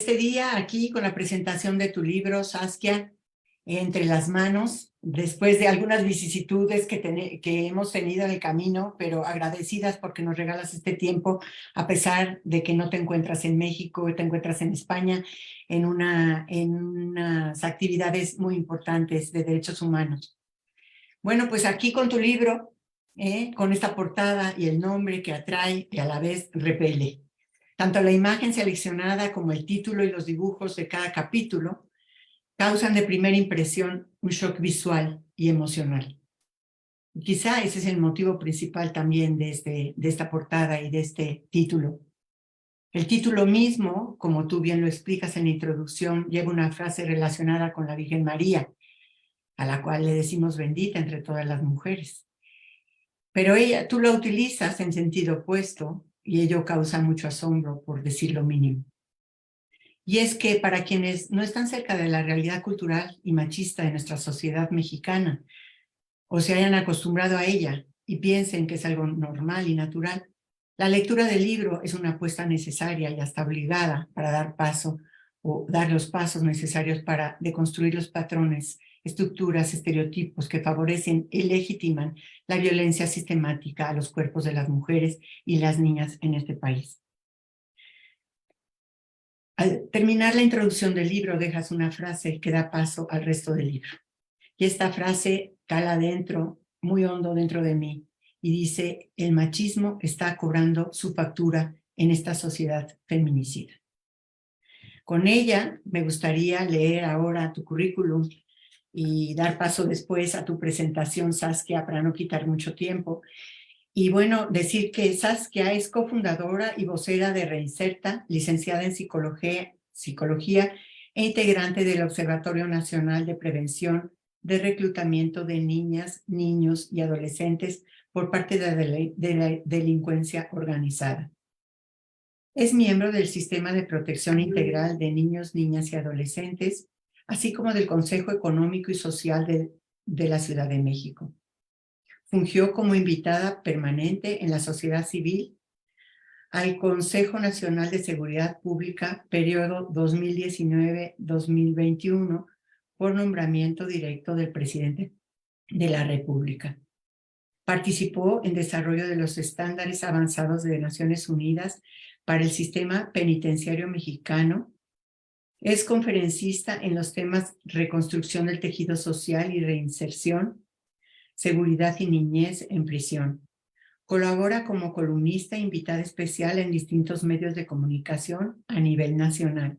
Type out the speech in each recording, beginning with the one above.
este día aquí con la presentación de tu libro, Saskia, entre las manos, después de algunas vicisitudes que hemos tenido en el camino, pero agradecidas porque nos regalas este tiempo, a pesar de que no te encuentras en México, te encuentras en España, en unas actividades muy importantes de derechos humanos. Bueno, pues aquí con tu libro, con esta portada y el nombre que atrae y a la vez repele. Tanto la imagen seleccionada como el título y los dibujos de cada capítulo causan de primera impresión un shock visual y emocional. Y quizá ese es el motivo principal también de esta portada y de este título. El título mismo, como tú bien lo explicas en la introducción, lleva una frase relacionada con la Virgen María, a la cual le decimos bendita entre todas las mujeres. Pero tú la utilizas en sentido opuesto y ello causa mucho asombro, por decir lo mínimo. Y es que para quienes no están cerca de la realidad cultural y machista de nuestra sociedad mexicana, o se hayan acostumbrado a ella y piensen que es algo normal y natural, la lectura del libro es una apuesta necesaria y hasta obligada para dar paso o dar los pasos necesarios para deconstruir los patrones, estructuras, estereotipos que favorecen y legitiman la violencia sistemática a los cuerpos de las mujeres y las niñas en este país. Al terminar la introducción del libro dejas una frase que da paso al resto del libro. Y esta frase cala dentro, muy hondo dentro de mí, y dice: el machismo está cobrando su factura en esta sociedad feminicida. Con ella me gustaría leer ahora tu currículum y dar paso después a tu presentación, Saskia, para no quitar mucho tiempo. Y bueno, decir que Saskia es cofundadora y vocera de Reinserta, licenciada en psicología e integrante del Observatorio Nacional de Prevención de Reclutamiento de Niñas, Niños y Adolescentes por parte de la delincuencia organizada. Es miembro del Sistema de Protección Integral de Niños, Niñas y Adolescentes, así como del Consejo Económico y Social de la Ciudad de México. Fungió como invitada permanente en la sociedad civil al Consejo Nacional de Seguridad Pública, periodo 2019-2021, por nombramiento directo del presidente de la República. Participó en desarrollo de los estándares avanzados de Naciones Unidas para el sistema penitenciario mexicano. Es conferencista en los temas reconstrucción del tejido social y reinserción, seguridad y niñez en prisión. Colabora como columnista e invitada especial en distintos medios de comunicación a nivel nacional.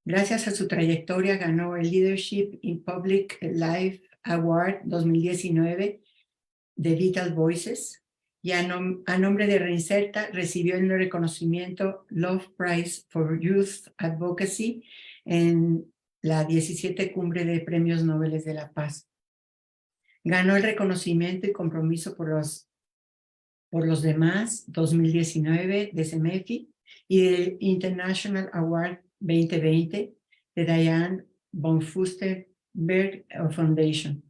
Gracias a su trayectoria ganó el Leadership in Public Life Award 2019 de Vital Voices y a nombre de Reinserta recibió el reconocimiento Love Prize for Youth Advocacy en la 17 Cumbre de Premios Nobel de la Paz. Ganó el reconocimiento y compromiso por los demás 2019 de CEMEFI y el International Award 2020 de Diane von Furstenberg Foundation.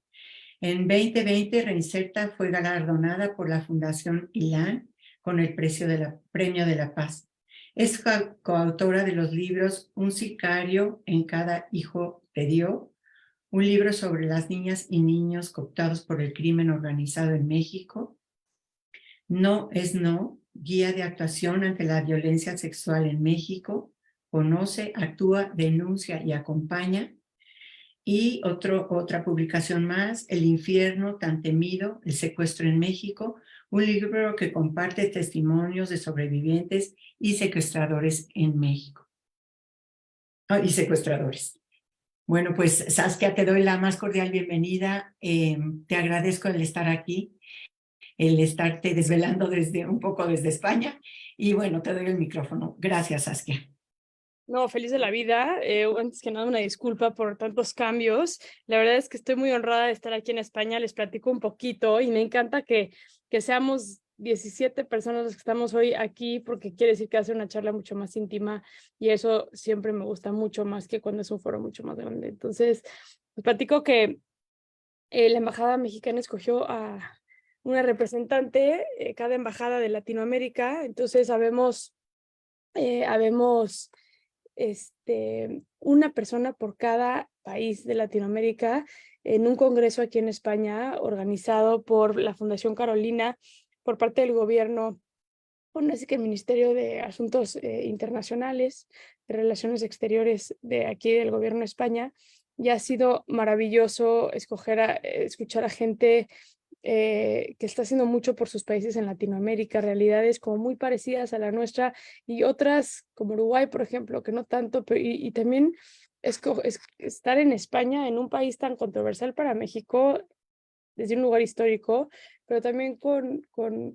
En 2020, Reinserta fue galardonada por la Fundación ILAN con el Premio de la Paz. Es coautora de los libros Un sicario en cada hijo de Dios, un libro sobre las niñas y niños cooptados por el crimen organizado en México, No es No, guía de actuación ante la violencia sexual en México, conoce, actúa, denuncia y acompaña. Y otra publicación más, El infierno tan temido, el secuestro en México, un libro que comparte testimonios de sobrevivientes y secuestradores en México. Y secuestradores. Bueno, pues Saskia, te doy la más cordial bienvenida. Te agradezco el estar aquí, el estarte desvelando un poco desde España. Y bueno, te doy el micrófono. Gracias, Saskia. No, feliz de la vida. Antes que nada, una disculpa por tantos cambios. La verdad es que estoy muy honrada de estar aquí en España. Les platico un poquito y me encanta que seamos 17 personas los que estamos hoy aquí, porque quiere decir que va a ser una charla mucho más íntima y eso siempre me gusta mucho más que cuando es un foro mucho más grande. Entonces, les platico que la Embajada Mexicana escogió a una representante, cada embajada de Latinoamérica. Entonces, habemos una persona por cada país de Latinoamérica en un congreso aquí en España, organizado por la Fundación Carolina, por parte del gobierno, bueno, así que el Ministerio de Asuntos Internacionales, de Relaciones Exteriores de aquí del gobierno de España. Y ha sido maravilloso escuchar a gente que está haciendo mucho por sus países en Latinoamérica, realidades como muy parecidas a la nuestra y otras como Uruguay, por ejemplo, que no tanto, pero, y también estar en España, en un país tan controversial para México, desde un lugar histórico, pero también con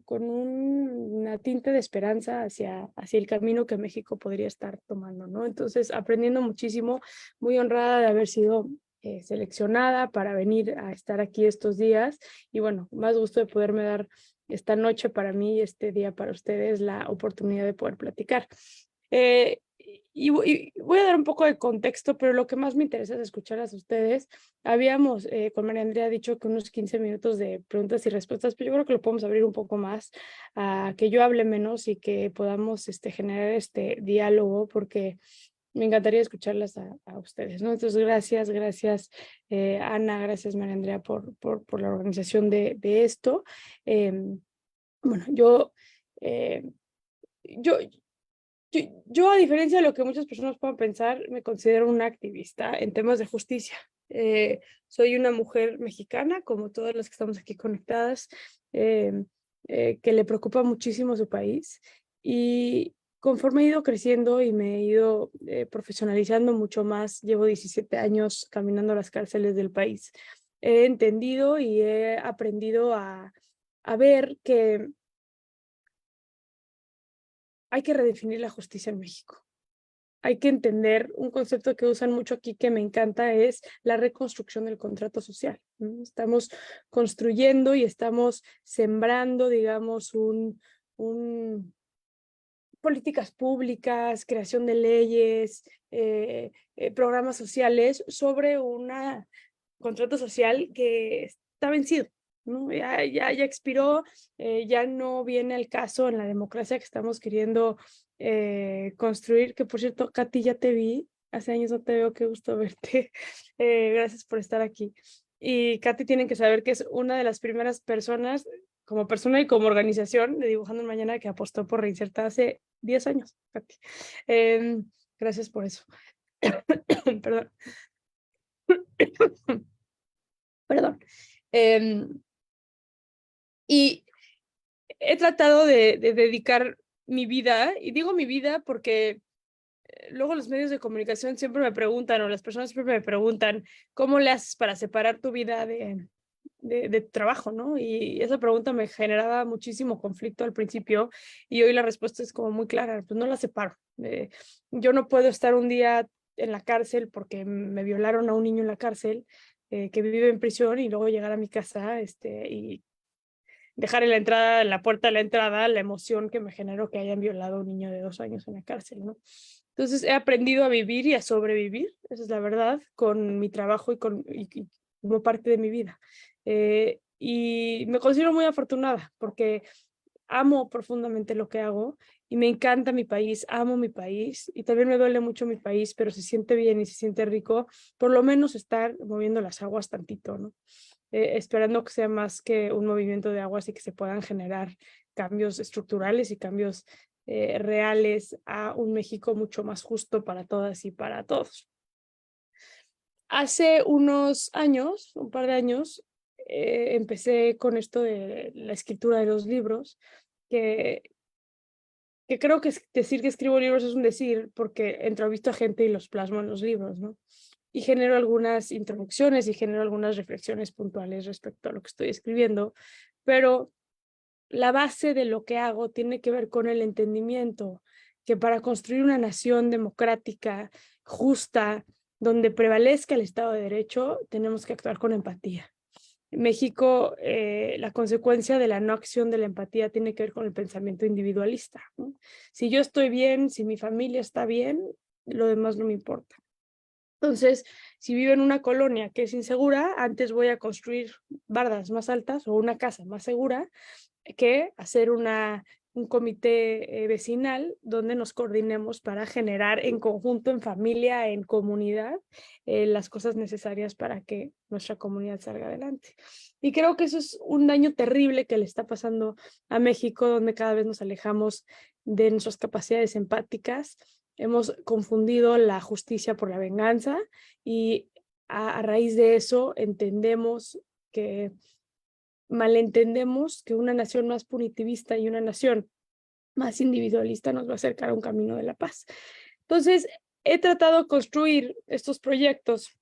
una tinte de esperanza hacia el camino que México podría estar tomando, ¿no? Entonces, aprendiendo muchísimo, muy honrada de haber sido seleccionada para venir a estar aquí estos días y bueno, más gusto de poderme dar esta noche para mí y este día para ustedes la oportunidad de poder platicar. Y voy a dar un poco de contexto, pero lo que más me interesa es escucharlas a ustedes. Habíamos con María Andrea dicho que unos 15 minutos de preguntas y respuestas, pero yo creo que lo podemos abrir un poco más a que yo hable menos y que podamos generar este diálogo, porque me encantaría escucharlas a ustedes, ¿no? Entonces, gracias, Ana, gracias, María Andrea, por la organización de esto. Bueno, eh, yo, yo, a diferencia de lo que muchas personas puedan pensar, me considero una activista en temas de justicia. Soy una mujer mexicana, como todas las que estamos aquí conectadas, que le preocupa muchísimo su país. Y conforme he ido creciendo y me he ido profesionalizando mucho más, llevo 17 años caminando a las cárceles del país, he entendido y he aprendido a ver que hay que redefinir la justicia en México. Hay que entender un concepto que usan mucho aquí que me encanta, es la reconstrucción del contrato social, ¿no? Estamos construyendo y estamos sembrando, digamos, políticas públicas, creación de leyes, programas sociales sobre un contrato social que está vencido, ¿no? Ya expiró, ya no viene al caso en la democracia que estamos queriendo construir, que por cierto, Katy, ya te vi, hace años no te veo, qué gusto verte, gracias por estar aquí. Y Katy, tienen que saber que es una de las primeras personas, como persona y como organización de Dibujando el Mañana, que apostó por Reinserta hace 10 años, Katy. Gracias por eso. Perdón. Perdón. Y he tratado de dedicar mi vida, y digo mi vida porque luego los medios de comunicación siempre me preguntan, o las personas siempre me preguntan, ¿cómo le haces para separar tu vida de trabajo, ¿no? Y esa pregunta me generaba muchísimo conflicto al principio, y hoy la respuesta es como muy clara, pues no la separo. Yo no puedo estar un día en la cárcel porque me violaron a un niño en la cárcel, que vive en prisión, y luego llegar a mi casa y dejar en la puerta de la entrada, la emoción que me generó que hayan violado a un niño de 2 años en la cárcel, ¿no? Entonces he aprendido a vivir y a sobrevivir, esa es la verdad, con mi trabajo y como parte de mi vida. Y me considero muy afortunada porque amo profundamente lo que hago y me encanta mi país, amo mi país y también me duele mucho mi país, pero se siente bien y se siente rico, por lo menos estar moviendo las aguas tantito, ¿no? Esperando que sea más que un movimiento de aguas y que se puedan generar cambios estructurales y cambios reales a un México mucho más justo para todas y para todos. Hace unos años, un par de años, empecé con esto de la escritura de los libros, que creo que decir que escribo libros es un decir, porque entrevisto a gente y los plasmo en los libros, ¿no? Y genero algunas introducciones y genero algunas reflexiones puntuales respecto a lo que estoy escribiendo, pero la base de lo que hago tiene que ver con el entendimiento que para construir una nación democrática, justa, donde prevalezca el Estado de Derecho, tenemos que actuar con empatía. En México, la consecuencia de la no acción de la empatía tiene que ver con el pensamiento individualista, ¿no? Si yo estoy bien, si mi familia está bien, lo demás no me importa. Entonces, si vivo en una colonia que es insegura, antes voy a construir bardas más altas o una casa más segura que hacer una un comité vecinal donde nos coordinemos para generar en conjunto, en familia, en comunidad, las cosas necesarias para que nuestra comunidad salga adelante. Y creo que eso es un daño terrible que le está pasando a México, donde cada vez nos alejamos de nuestras capacidades empáticas. Hemos confundido la justicia por la venganza y a raíz de eso malentendemos que una nación más punitivista y una nación más individualista nos va a acercar a un camino de la paz. Entonces, he tratado de construir estos proyectos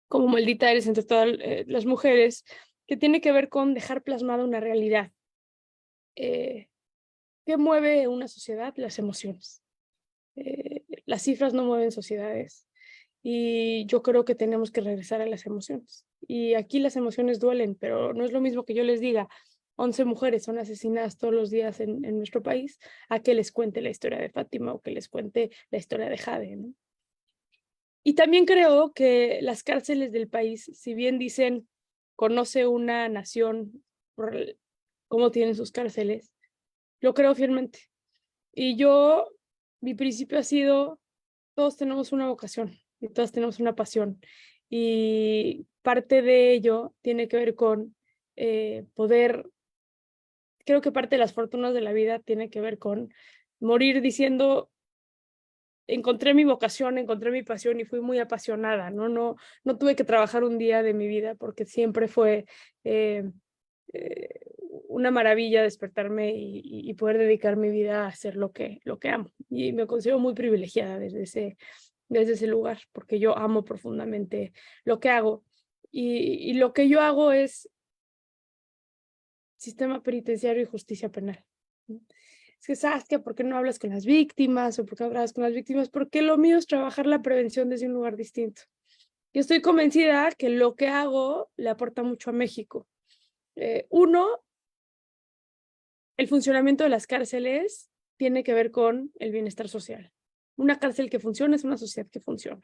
como Maldita Eres entre todas las mujeres, que tiene que ver con dejar plasmada una realidad. ¿Qué mueve una sociedad? Las emociones. Las cifras no mueven sociedades. Y yo creo que tenemos que regresar a las emociones. Y aquí las emociones duelen, pero no es lo mismo que yo les diga 11 mujeres son asesinadas todos los días en nuestro país, a que les cuente la historia de Fátima o que les cuente la historia de Jade, ¿no? Y también creo que las cárceles del país, si bien dicen, conoce una nación por cómo tienen sus cárceles, lo creo fielmente. Y mi principio ha sido, todos tenemos una vocación y todos tenemos una pasión. Y parte de ello tiene que ver con creo que parte de las fortunas de la vida tiene que ver con morir diciendo, encontré mi vocación, encontré mi pasión y fui muy apasionada, ¿no? No tuve que trabajar un día de mi vida porque siempre fue eh, una maravilla despertarme y poder dedicar mi vida a hacer lo que amo. Y me considero muy privilegiada desde ese lugar, porque yo amo profundamente lo que hago. Y lo que yo hago es sistema penitenciario y justicia penal. Es que, ¿sabes qué? ¿Por qué no hablas con las víctimas? ¿O por qué no hablas con las víctimas? Porque lo mío es trabajar la prevención desde un lugar distinto. Yo estoy convencida que lo que hago le aporta mucho a México. Uno, el funcionamiento de las cárceles tiene que ver con el bienestar social. Una cárcel que funciona es una sociedad que funciona.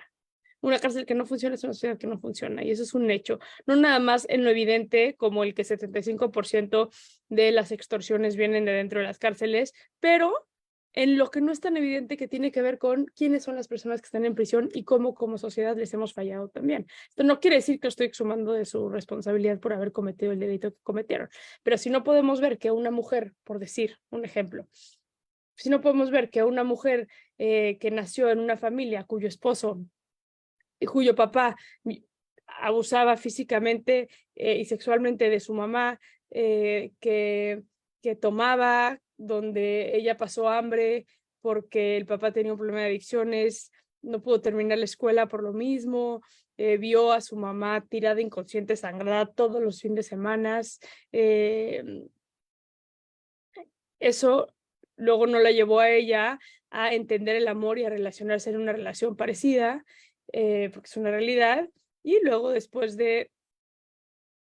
Una cárcel que no funciona es una sociedad que no funciona, y eso es un hecho. No nada más en lo evidente, como el que 75% de las extorsiones vienen de dentro de las cárceles, pero en lo que no es tan evidente, que tiene que ver con quiénes son las personas que están en prisión y cómo como sociedad les hemos fallado también. Esto no quiere decir que estoy exhumando de su responsabilidad por haber cometido el delito que cometieron, pero si no podemos ver que una mujer, por decir un ejemplo, si no podemos ver que una mujer que nació en una familia cuyo esposo y cuyo papá abusaba físicamente y sexualmente de su mamá, que tomaba, donde ella pasó hambre porque el papá tenía un problema de adicciones, no pudo terminar la escuela por lo mismo, vio a su mamá tirada inconsciente, sangrada todos los fines de semana. Eso luego no la llevó a ella a entender el amor y a relacionarse en una relación parecida, porque es una realidad, y luego después de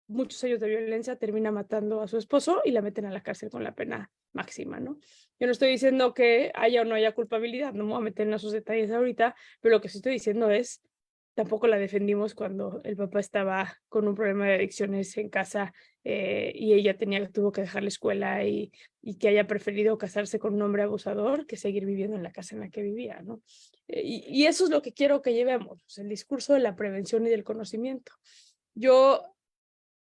muchos años de violencia termina matando a su esposo y la meten a la cárcel con la pena máxima, ¿no? Yo no estoy diciendo que haya o no haya culpabilidad, no me voy a meter en esos detalles ahorita, pero lo que sí estoy diciendo es, tampoco la defendimos cuando el papá estaba con un problema de adicciones en casa y ella tuvo que dejar la escuela y que haya preferido casarse con un hombre abusador que seguir viviendo en la casa en la que vivía, ¿no? Y eso es lo que quiero que llevemos, el discurso de la prevención y del conocimiento. Yo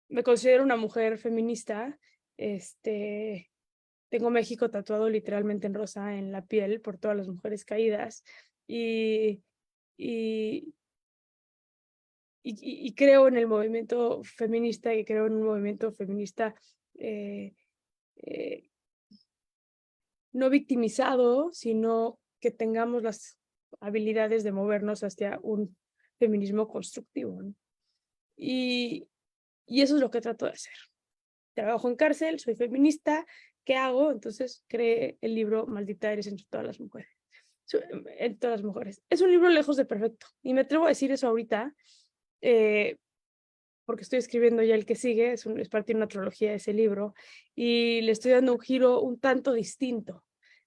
me considero una mujer feminista, tengo México tatuado literalmente en rosa en la piel por todas las mujeres caídas y, y, y creo en el movimiento feminista y creo en un movimiento feminista eh, eh, no victimizado, sino que tengamos las habilidades de movernos hacia un feminismo constructivo, ¿no? Y eso es lo que trato de hacer. Trabajo en cárcel, soy feminista, ¿qué hago? Entonces creé el libro Maldita Eres entre todas las mujeres. En todas las mujeres. Es un libro lejos de perfecto y me atrevo a decir eso ahorita porque estoy escribiendo ya el que sigue, es parte de una trilogía de ese libro y le estoy dando un giro un tanto distinto.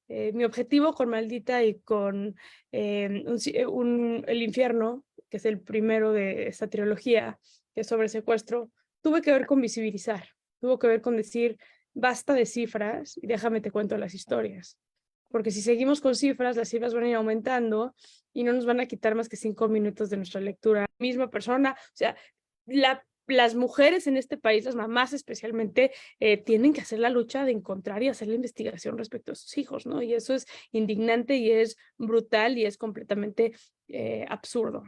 Mi objetivo con Maldita y con El Infierno, que es el primero de esta trilogía, que es sobre secuestro, tuve que ver con visibilizar, tuvo que ver con decir, basta de cifras y déjame te cuento las historias. Porque si seguimos con cifras, las cifras van a ir aumentando y no nos van a quitar más que 5 minutos de nuestra lectura. Misma persona, o sea, las mujeres en este país, las mamás especialmente, tienen que hacer la lucha de encontrar y hacer la investigación respecto a sus hijos, ¿no? Y eso es indignante y es brutal y es completamente absurdo.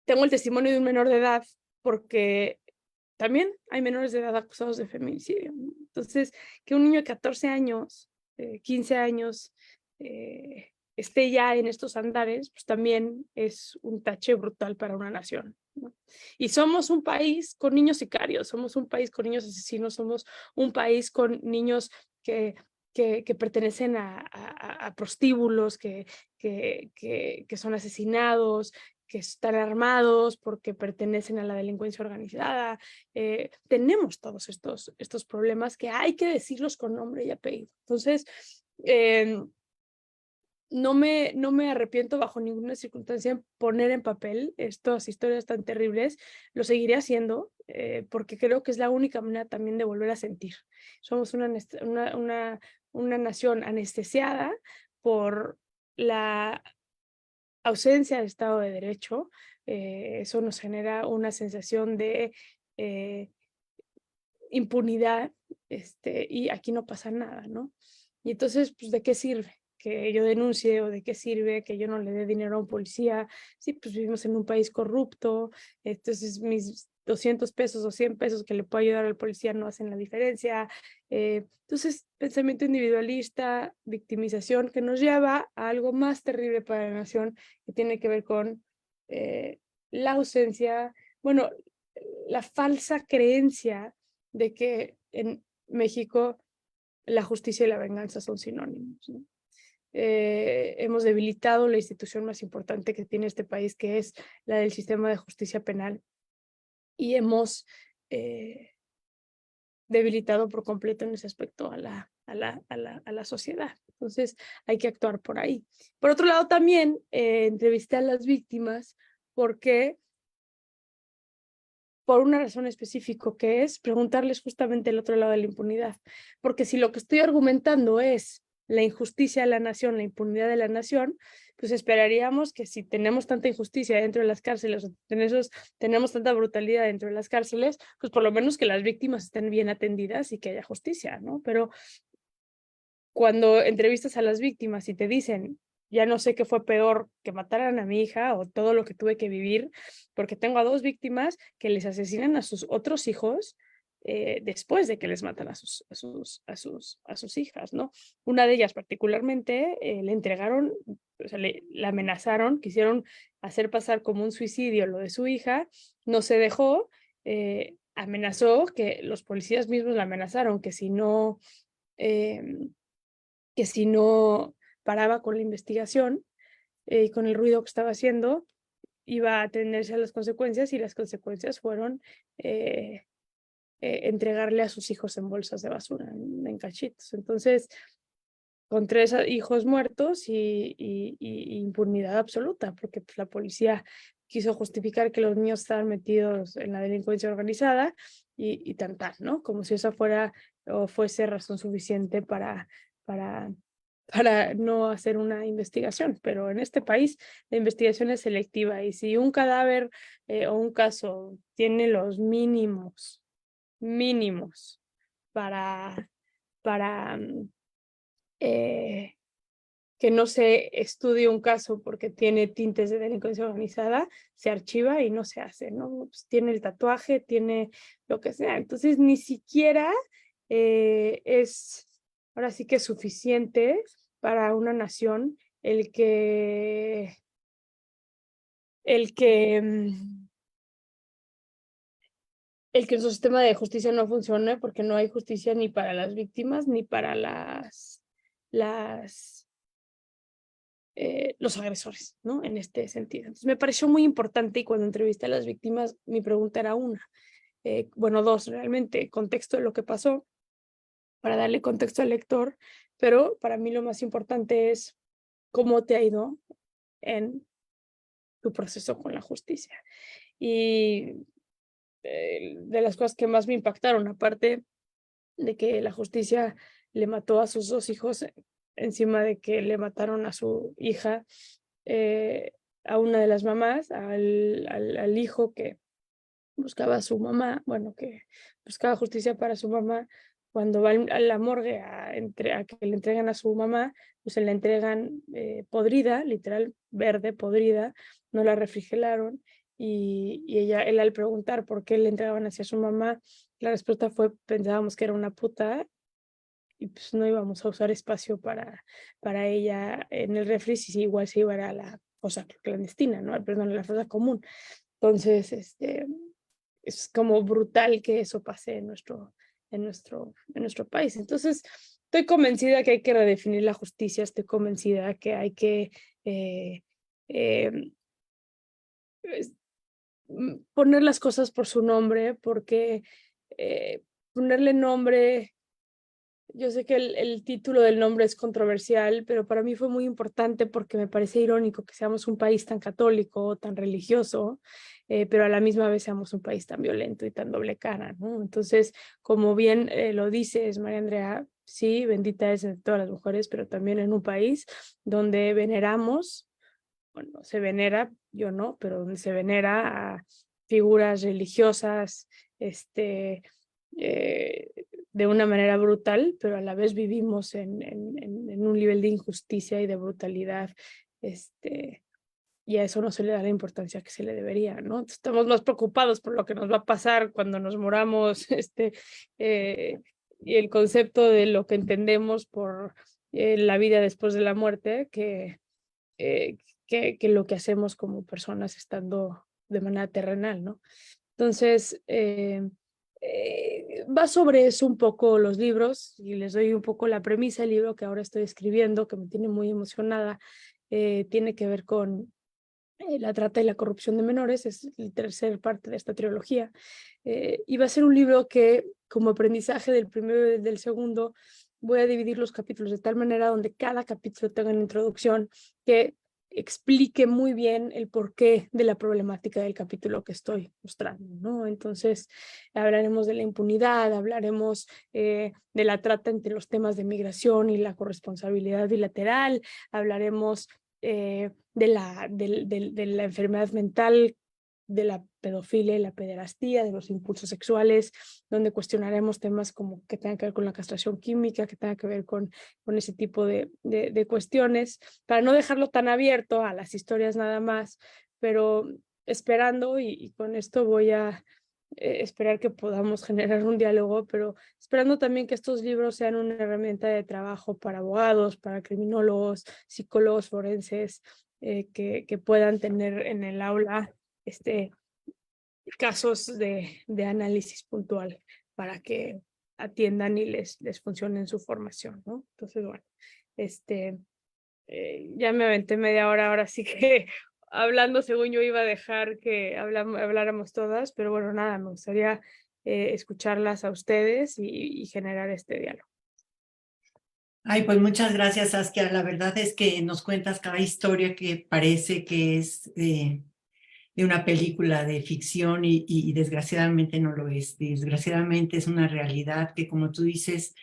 Tengo el testimonio de un menor de edad porque también hay menores de edad acusados de feminicidio, ¿no? Entonces, que un niño de 14 años, 15 años, esté ya en estos andares, pues también es un tache brutal para una nación, ¿no? Y somos un país con niños sicarios, somos un país con niños asesinos, somos un país con niños que pertenecen a prostíbulos, que son asesinados, que están armados porque pertenecen a la delincuencia organizada. Tenemos todos estos problemas que hay que decirlos con nombre y apellido. Entonces, no me arrepiento bajo ninguna circunstancia en poner en papel estas historias tan terribles. Lo seguiré haciendo porque creo que es la única manera también de volver a sentir. Somos una nación anestesiada por la ausencia de Estado de Derecho. Eso nos genera una sensación de impunidad, y aquí no pasa nada, ¿no? Y entonces, pues, ¿de qué sirve que yo denuncie o de qué sirve que yo no le dé dinero a un policía? Sí, pues vivimos en un país corrupto, entonces mis 200 pesos o 100 pesos que le puedo ayudar al policía no hacen la diferencia. Entonces, pensamiento individualista, victimización, que nos lleva a algo más terrible para la nación, que tiene que ver con la ausencia, bueno, la falsa creencia de que en México la justicia y la venganza son sinónimos, ¿no? Hemos debilitado la institución más importante que tiene este país, que es la del sistema de justicia penal, y hemos debilitado por completo en ese aspecto a la sociedad. Entonces hay que actuar por ahí. Por otro lado, también entrevisté a las víctimas porque por una razón específica, que es preguntarles justamente el otro lado de la impunidad. Porque si lo que estoy argumentando es la injusticia de la nación, la impunidad de la nación, pues esperaríamos que si tenemos tanta injusticia dentro de las cárceles, o tenemos tanta brutalidad dentro de las cárceles, pues por lo menos que las víctimas estén bien atendidas y que haya justicia, ¿no? Pero cuando entrevistas a las víctimas y te dicen, ya no sé qué fue peor, que mataran a mi hija o todo lo que tuve que vivir, porque tengo a 2 víctimas que les asesinan a sus otros hijos después de que les matan a sus hijas, ¿no? Una de ellas particularmente le entregaron, o sea, la amenazaron, quisieron hacer pasar como un suicidio lo de su hija, no se dejó, amenazó, que los policías mismos la amenazaron, que si no paraba con la investigación y con el ruido que estaba haciendo, iba a atenderse a las consecuencias, y las consecuencias fueron entregarle a sus hijos en bolsas de basura, en cachitos. Entonces, con 3 hijos muertos y impunidad absoluta, porque pues, la policía quiso justificar que los niños estaban metidos en la delincuencia organizada y tan, ¿no? Como si esa fuera o fuese razón suficiente para, para no hacer una investigación. Pero en este país la investigación es selectiva, y si un cadáver o un caso tiene los mínimos para que no se estudie un caso porque tiene tintes de delincuencia organizada, se archiva y no se hace, ¿no? Pues tiene el tatuaje, tiene lo que sea. Entonces, ni siquiera es, ahora sí que es suficiente para una nación el que, el que, mm, el que su sistema de justicia no funcione, porque no hay justicia ni para las víctimas ni para los agresores, ¿no? En este sentido. Entonces, me pareció muy importante, y cuando entrevisté a las víctimas, mi pregunta era una, bueno, 2 realmente: contexto de lo que pasó, para darle contexto al lector, pero para mí lo más importante es cómo te ha ido en tu proceso con la justicia. Y de las cosas que más me impactaron, aparte de que la justicia le mató a sus 2 hijos encima de que le mataron a su hija, a una de las mamás, al hijo que buscaba a su mamá, bueno, que buscaba justicia para su mamá. Cuando va a la morgue a que le entregan a su mamá, pues se la entregan podrida, literal, verde, podrida, no la refrigeraron. Él al preguntar por qué le entregaban hacia su mamá, la respuesta fue: pensábamos que era una puta y pues no íbamos a usar espacio para ella en el refri, si igual se iba a la fosa clandestina, ¿no? Perdón, a la fosa común. Entonces, es como brutal que eso pase en nuestro país. Entonces, estoy convencida que hay que redefinir la justicia, estoy convencida que hay que eh, eh, es- poner las cosas por su nombre, porque ponerle nombre. Yo sé que el título del nombre es controversial, pero para mí fue muy importante porque me parece irónico que seamos un país tan católico, tan religioso, pero a la misma vez seamos un país tan violento y tan doble cara, ¿no? Entonces, como bien lo dices, María Andrea, sí, bendita es de todas las mujeres, pero también en un país donde veneramos, bueno, se venera, yo no, pero donde se venera a figuras religiosas, eh, de una manera brutal, pero a la vez vivimos en un nivel de injusticia y de brutalidad, y a eso no se le da la importancia que se le debería, ¿no? Estamos más preocupados por lo que nos va a pasar cuando nos moramos, eh, y el concepto de lo que entendemos por la vida después de la muerte, eh, que lo que hacemos como personas estando de manera terrenal, ¿no? Entonces, va sobre eso un poco los libros, y les doy un poco la premisa. El libro que ahora estoy escribiendo, que me tiene muy emocionada, tiene que ver con la trata y la corrupción de menores. Es la tercera parte de esta trilogía. Y va a ser un libro que, como aprendizaje del primero y del segundo, voy a dividir los capítulos de tal manera donde cada capítulo tenga una introducción que explique muy bien el porqué de la problemática del capítulo que estoy mostrando, ¿no? Entonces, hablaremos de la impunidad, hablaremos de la trata entre los temas de migración y la corresponsabilidad bilateral, hablaremos de la enfermedad mental, de la pedofilia y la pederastía, de los impulsos sexuales, donde cuestionaremos temas como que tengan que ver con la castración química, que tengan que ver con ese tipo de cuestiones, para no dejarlo tan abierto a las historias nada más, pero esperando, y con esto voy a esperar que podamos generar un diálogo, pero esperando también que estos libros sean una herramienta de trabajo para abogados, para criminólogos, psicólogos forenses, que puedan tener en el aula casos de análisis puntual para que atiendan y les funcione en su formación, ¿no? Entonces, bueno, este, ya me aventé media hora, ahora sí que hablando según yo iba a dejar que habláramos todas, pero bueno, nada, me gustaría escucharlas a ustedes y generar este diálogo. Ay, pues muchas gracias, Saskia. La verdad es que nos cuentas cada historia que parece que es de una película de ficción y desgraciadamente no lo es. Desgraciadamente es una realidad que, como tú dices,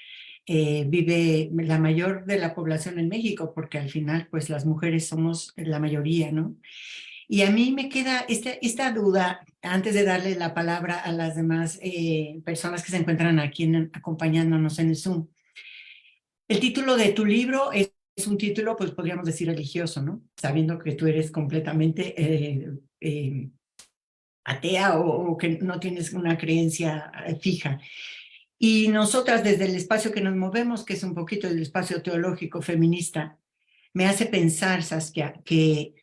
vive la mayor de la población en México, porque al final, pues las mujeres somos la mayoría, ¿no? Y a mí me queda esta duda, antes de darle la palabra a las demás personas que se encuentran aquí acompañándonos en el Zoom. El título de tu libro es un título, pues podríamos decir religioso, ¿no? Sabiendo que tú eres completamente atea o que no tienes una creencia fija. Y nosotras desde el espacio que nos movemos, que es un poquito el espacio teológico feminista, me hace pensar, Saskia, que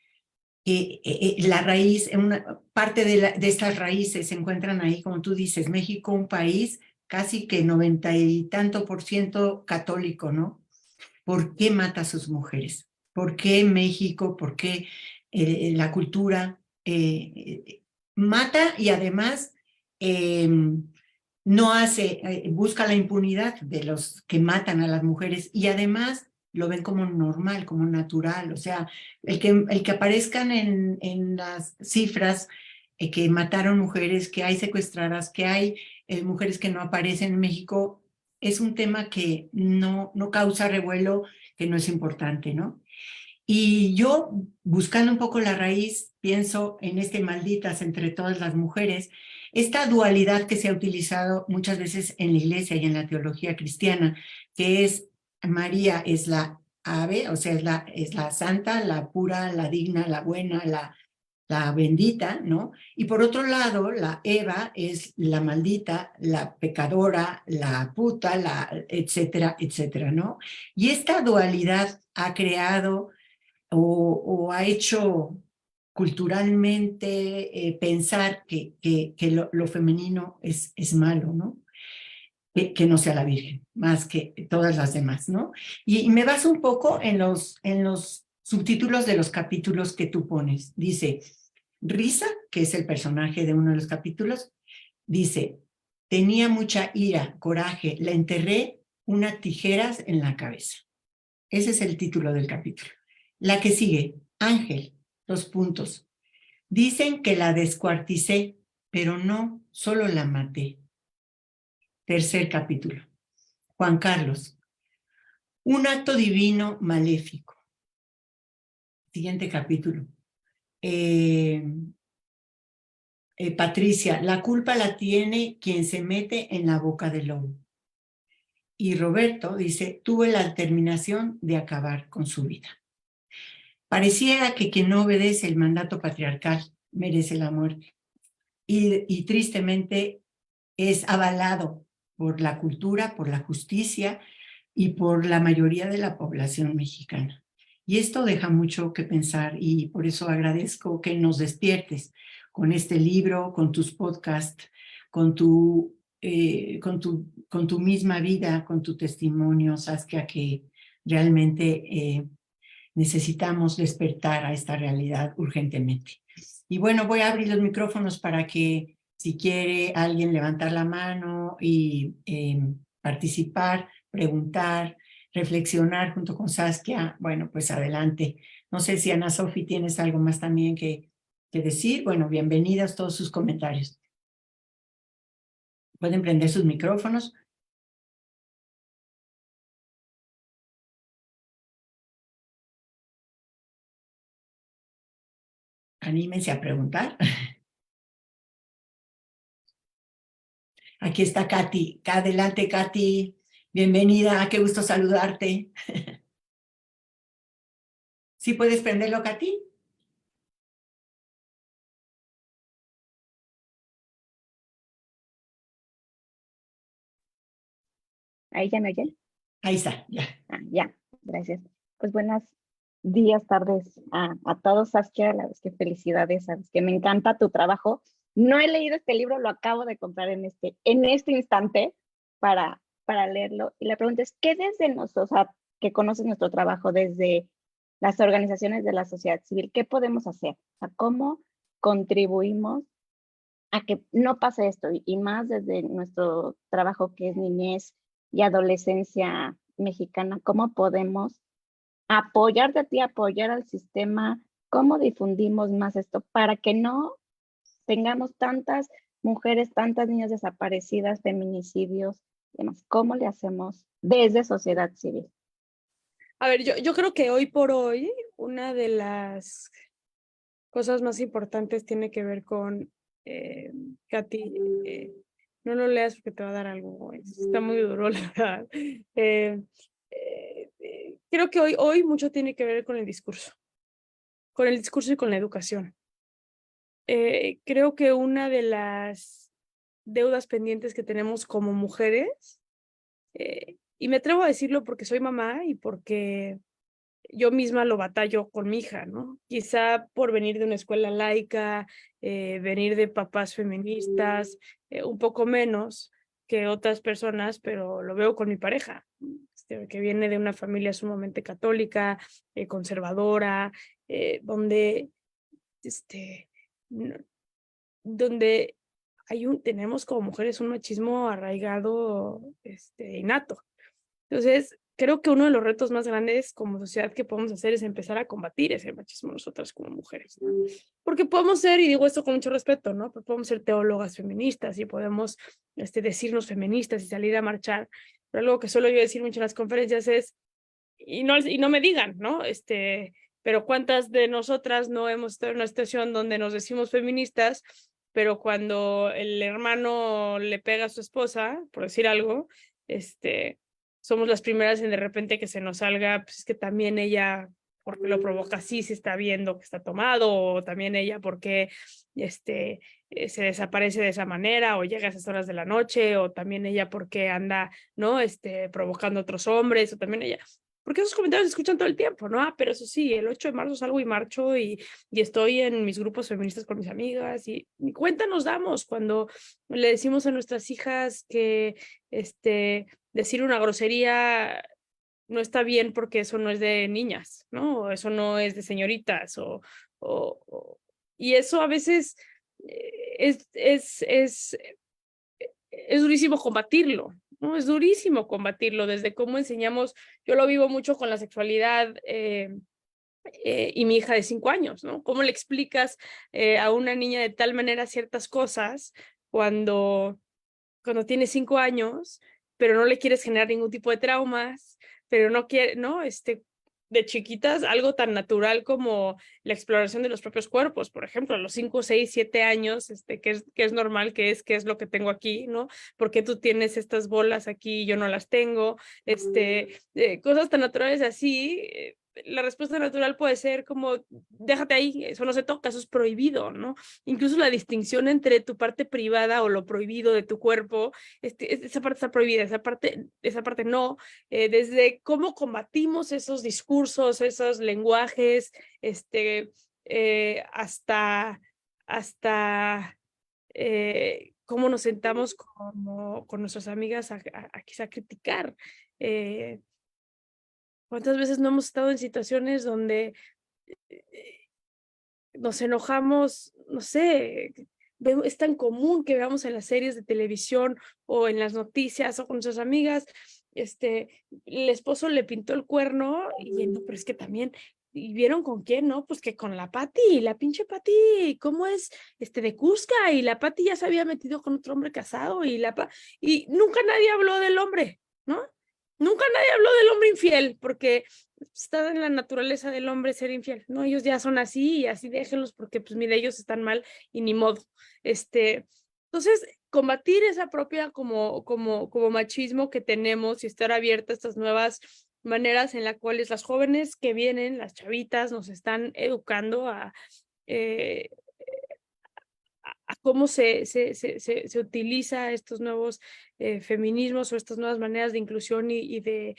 la raíz, una parte de estas raíces se encuentran ahí, como tú dices, México, un país casi que 90% católico, ¿no? ¿Por qué mata a sus mujeres? ¿Por qué México? ¿Por qué la cultura mata y además eh, no hace, busca la impunidad de los que matan a las mujeres y además lo ven como normal, como natural? O sea, el que aparezcan en las cifras que mataron mujeres, que hay secuestradas, que hay mujeres que no aparecen en México, es un tema que no causa revuelo, que no es importante, ¿no? Y yo, buscando un poco la raíz, pienso en malditas entre todas las mujeres, esta dualidad que se ha utilizado muchas veces en la iglesia y en la teología cristiana, que es María es la ave, o sea, es la santa, la pura, la digna, la buena, la bendita, ¿no? Y por otro lado, la Eva es la maldita, la pecadora, la puta, la etcétera, etcétera, ¿no? Y esta dualidad ha creado o ha hecho culturalmente pensar que lo femenino es malo, ¿no? Que no sea la Virgen, más que todas las demás, ¿no? Y me baso un poco en los subtítulos de los capítulos que tú pones. Dice, Risa, que es el personaje de uno de los capítulos, dice, tenía mucha ira, coraje, le enterré unas tijeras en la cabeza. Ese es el título del capítulo. La que sigue, Ángel, 2 puntos. Dicen que la descuarticé, pero no, solo la maté. Tercer capítulo. Juan Carlos, un acto divino maléfico. Siguiente capítulo. Patricia, la culpa la tiene quien se mete en la boca del lobo. Y Roberto dice, tuve la determinación de acabar con su vida. Pareciera que quien no obedece el mandato patriarcal merece la muerte. Y tristemente es avalado por la cultura, por la justicia y por la mayoría de la población mexicana. Y esto deja mucho que pensar y por eso agradezco que nos despiertes con este libro, con tus podcasts, con tu misma vida, con tu testimonio, Saskia, que realmente necesitamos despertar a esta realidad urgentemente. Y bueno, voy a abrir los micrófonos para que si quiere alguien levantar la mano y participar, preguntar, reflexionar junto con Saskia, bueno, pues adelante. No sé si Ana Sofi tienes algo más también que decir. Bueno, bienvenidas todos sus comentarios. Pueden prender sus micrófonos. Anímense a preguntar. Aquí está Katy. Adelante, Katy. Bienvenida, qué gusto saludarte. ¿Sí puedes prenderlo, Katy? ¿Ahí ya me oyen? Ahí está, ya. Ya, gracias. Pues buenos días, tardes a todos, Saskia. La verdad es que felicidades, sabes que me encanta tu trabajo. No he leído este libro, lo acabo de comprar en este instante para leerlo. Y la pregunta es, ¿qué desde nosotros, o sea, que conoces nuestro trabajo desde las organizaciones de la sociedad civil, qué podemos hacer? O sea, ¿cómo contribuimos a que no pase esto? Y más desde nuestro trabajo que es niñez y adolescencia mexicana, ¿cómo podemos apoyarte a ti, apoyar al sistema? ¿Cómo difundimos más esto para que no tengamos tantas mujeres, tantas niñas desaparecidas, feminicidios y demás? ¿Cómo le hacemos desde sociedad civil? A ver, yo creo que hoy por hoy una de las cosas más importantes tiene que ver con, Katy, no lo leas porque te va a dar algo, está muy duro, la verdad. Creo que hoy mucho tiene que ver con el discurso y con la educación. Creo que una de las deudas pendientes que tenemos como mujeres, y me atrevo a decirlo porque soy mamá y porque yo misma lo batallo con mi hija, ¿no? Quizá por venir de una escuela laica, venir de papás feministas, un poco menos que otras personas, pero lo veo con mi pareja, que viene de una familia sumamente católica, conservadora, donde, no- donde tenemos como mujeres un machismo arraigado, innato. Entonces, creo que uno de los retos más grandes como sociedad que podemos hacer es empezar a combatir ese machismo nosotras como mujeres, ¿no? Porque podemos ser, y digo esto con mucho respeto, ¿no? Pero podemos ser teólogas feministas y podemos decirnos feministas y salir a marchar, pero algo que suelo yo decir mucho en las conferencias es, y no me digan, ¿no? Pero ¿cuántas de nosotras no hemos estado en una situación donde nos decimos feministas, pero cuando el hermano le pega a su esposa, por decir algo, somos las primeras en de repente que se nos salga, pues es que también ella, porque lo provoca así, se está viendo que está tomado, o también ella porque se desaparece de esa manera, o llega a esas horas de la noche, o también ella porque anda, ¿no? Provocando a otros hombres, o también ella. Porque esos comentarios se escuchan todo el tiempo, ¿no? Pero eso sí, el 8 de marzo salgo y marcho y estoy en mis grupos feministas con mis amigas y ni cuenta nos damos cuando le decimos a nuestras hijas que decir una grosería no está bien porque eso no es de niñas, ¿no? O eso no es de señoritas y eso a veces es durísimo combatirlo, ¿no? Es durísimo combatirlo desde cómo enseñamos. Yo lo vivo mucho con la sexualidad y mi hija de 5 años, ¿no? ¿Cómo le explicas a una niña de tal manera ciertas cosas cuando tiene 5 años, pero no le quieres generar ningún tipo de traumas, pero no quiere, ¿no? De chiquitas, algo tan natural como la exploración de los propios cuerpos, por ejemplo, a los 5, 6, 7 años, que es normal, qué es lo que tengo aquí, ¿no? ¿Por qué tú tienes estas bolas aquí y yo no las tengo? Cosas tan naturales así, la respuesta natural puede ser como, déjate ahí, eso no se toca, eso es prohibido, ¿no? Incluso la distinción entre tu parte privada o lo prohibido de tu cuerpo, esa parte está prohibida, esa parte no. Desde cómo combatimos esos discursos, esos lenguajes, hasta cómo nos sentamos con nuestras amigas a quizá criticar. ¿Cuántas veces no hemos estado en situaciones donde nos enojamos, no sé, es tan común que veamos en las series de televisión o en las noticias o con nuestras amigas, el esposo le pintó el cuerno y no, pero es que también, ¿y vieron con quién? No, pues que con la Pati, la pinche Pati, ¿cómo es? De Cusca, y la Pati ya se había metido con otro hombre casado y nunca nadie habló del hombre, ¿no? Nunca nadie habló del hombre infiel, porque está en la naturaleza del hombre ser infiel, ¿no? Ellos ya son así y así déjenlos porque, pues, mire, ellos están mal y ni modo. Entonces, combatir esa propia como machismo que tenemos y estar abierta a estas nuevas maneras en las cuales las jóvenes que vienen, las chavitas, nos están educando a cómo se utiliza estos nuevos feminismos o estas nuevas maneras de inclusión y de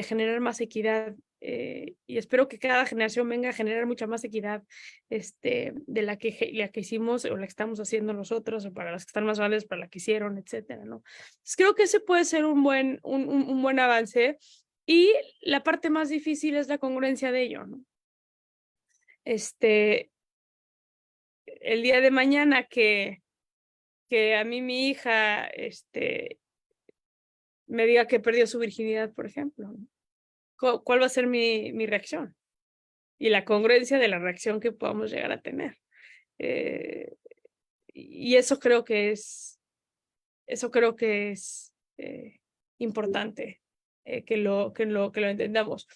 generar más equidad. Y espero que cada generación venga a generar mucha más equidad de la que hicimos o la que estamos haciendo nosotros, o para las que están más grandes, para la que hicieron, etcétera, ¿no? Entonces, creo que ese puede ser un buen avance, y la parte más difícil es la congruencia de ello, ¿no? El día de mañana que a mí mi hija me diga que perdió su virginidad, por ejemplo, ¿no? ¿Cuál va a ser mi reacción? Y la congruencia de la reacción que podamos llegar a tener. Y eso creo que es importante que lo entendamos.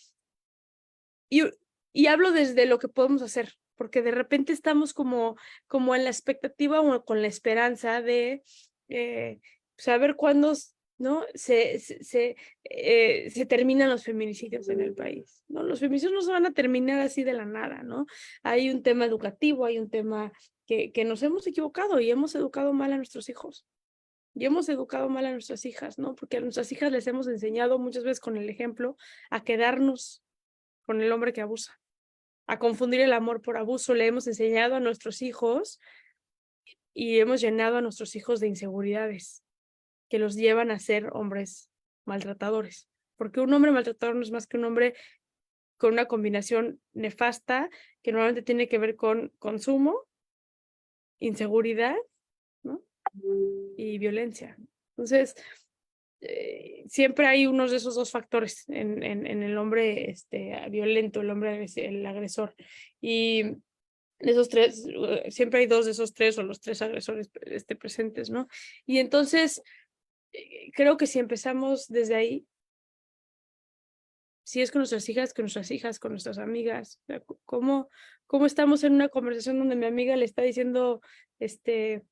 Y hablo desde lo que podemos hacer, porque de repente estamos como en la expectativa o con la esperanza de saber cuándo, ¿no? se terminan los feminicidios en el país, ¿no? Los feminicidios no se van a terminar así de la nada, ¿no? Hay un tema educativo, hay un tema que nos hemos equivocado y hemos educado mal a nuestros hijos. Y hemos educado mal a nuestras hijas, ¿no? Porque a nuestras hijas les hemos enseñado muchas veces con el ejemplo a quedarnos con el hombre que abusa, a confundir el amor por abuso. Le hemos enseñado a nuestros hijos y hemos llenado a nuestros hijos de inseguridades que los llevan a ser hombres maltratadores. Porque un hombre maltratador no es más que un hombre con una combinación nefasta que normalmente tiene que ver con consumo, inseguridad, ¿no? Y violencia. Entonces, siempre hay unos de esos dos factores en el hombre violento, el agresor. Y de esos tres, siempre hay dos de esos tres o los tres agresores presentes, ¿no? Y entonces, creo que si empezamos desde ahí, si es con nuestras hijas, con nuestras amigas, o sea, ¿cómo estamos en una conversación donde mi amiga le está diciendo, se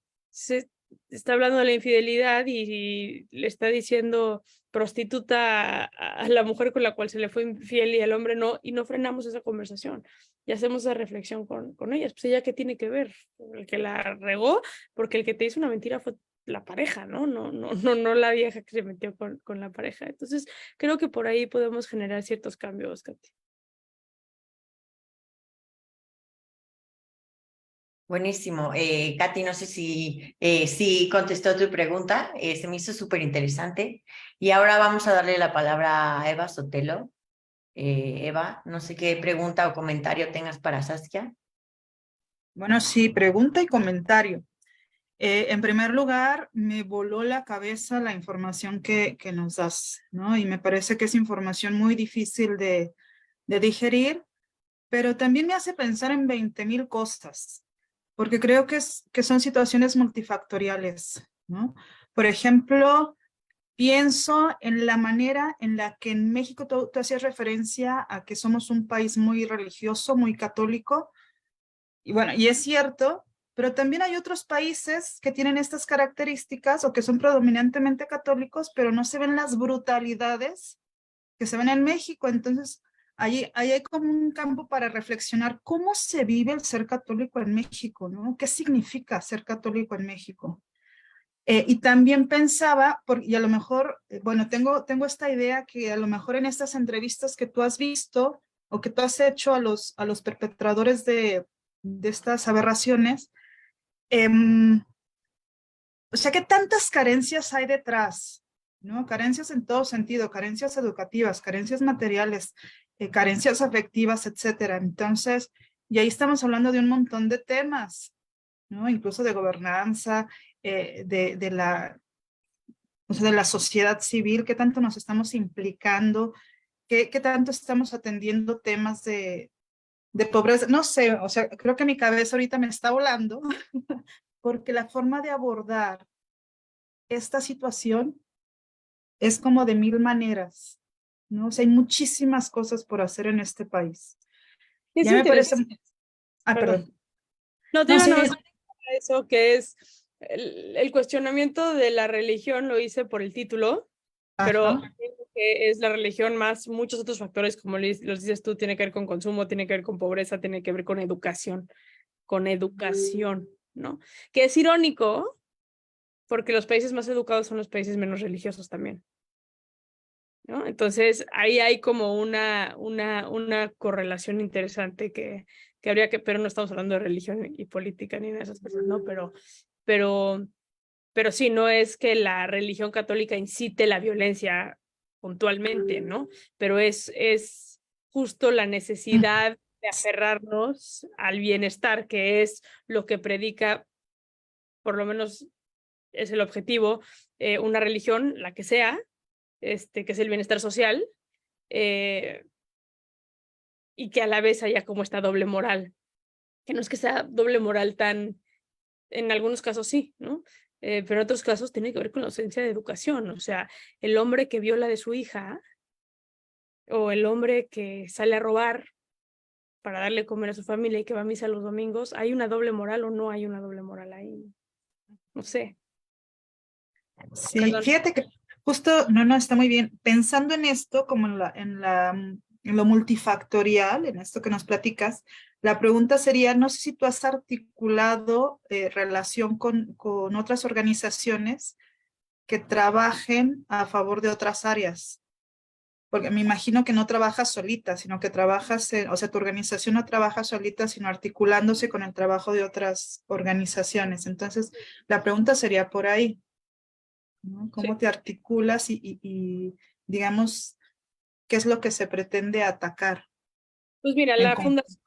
está hablando de la infidelidad y le está diciendo prostituta a la mujer con la cual se le fue infiel y al hombre no, y no frenamos esa conversación y hacemos esa reflexión con ellas? Pues ella, ¿qué tiene que ver? El que la regó, porque el que te hizo una mentira fue la pareja, ¿no? No la vieja que se metió con la pareja. Entonces, creo que por ahí podemos generar ciertos cambios, Katy. Buenísimo. Katy, no sé si contestó tu pregunta, se me hizo súper interesante. Y ahora vamos a darle la palabra a Eva Sotelo. Eva, no sé qué pregunta o comentario tengas para Saskia. Bueno, sí, pregunta y comentario. En primer lugar, me voló la cabeza la información que nos das, ¿no? Y me parece que es información muy difícil de digerir, pero también me hace pensar en 20,000 cosas, porque creo que son situaciones multifactoriales, ¿no? Por ejemplo, pienso en la manera en la que en México tú hacías referencia a que somos un país muy religioso, muy católico, y bueno, y es cierto, pero también hay otros países que tienen estas características o que son predominantemente católicos, pero no se ven las brutalidades que se ven en México. Entonces, ahí hay como un campo para reflexionar cómo se vive el ser católico en México, ¿no? ¿Qué significa ser católico en México? Y también pensaba, y a lo mejor, bueno, tengo esta idea que a lo mejor en estas entrevistas que tú has visto o que tú has hecho a los perpetradores de estas aberraciones, o sea, ¿qué tantas carencias hay detrás? ¿No? Carencias en todo sentido, carencias educativas, carencias materiales, carencias afectivas, etcétera. Entonces, y ahí estamos hablando de un montón de temas, ¿no? Incluso de gobernanza, de la sociedad civil, qué tanto nos estamos implicando, qué tanto estamos atendiendo temas de pobreza. No sé, o sea, creo que mi cabeza ahorita me está volando, porque la forma de abordar esta situación es como de 1,000 maneras, ¿no? O sea, hay muchísimas cosas por hacer en este país. Es Ya me parece... interesante. Ah, perdón. No, te No, iba sí, a decir eso, que es el cuestionamiento de la religión, lo hice por el título, pero ajá. creo que es la religión más muchos otros factores, como los dices tú, tiene que ver con consumo, tiene que ver con pobreza, tiene que ver con educación, ¿no? Que es irónico, porque los países más educados son los países menos religiosos también, ¿no? Entonces, ahí hay como una correlación interesante que habría que, pero no estamos hablando de religión y política ni de esas cosas, ¿no? Pero sí, no es que la religión católica incite la violencia puntualmente, ¿no? Pero es justo la necesidad de aferrarnos al bienestar, que es lo que predica, por lo menos es el objetivo, una religión, la que sea, que es el bienestar social, y que a la vez haya como esta doble moral, que no es que sea doble moral tan, en algunos casos sí, ¿no? Pero en otros casos tiene que ver con la ausencia de educación, o sea, el hombre que viola de su hija o el hombre que sale a robar para darle comer a su familia y que va a misa los domingos, ¿hay una doble moral o no hay una doble moral ahí? No sé. Sí, Perdón. fíjate que justo, no, está muy bien. Pensando en esto, como en lo multifactorial, en esto que nos platicas, la pregunta sería, no sé si tú has articulado relación con otras organizaciones que trabajen a favor de otras áreas, porque me imagino que no trabajas solita, sino que trabajas, o sea, tu organización no trabaja solita, sino articulándose con el trabajo de otras organizaciones. Entonces, la pregunta sería por ahí, ¿no? ¿Cómo Sí. te articulas y, digamos, qué es lo que se pretende atacar? Pues mira, En la fundación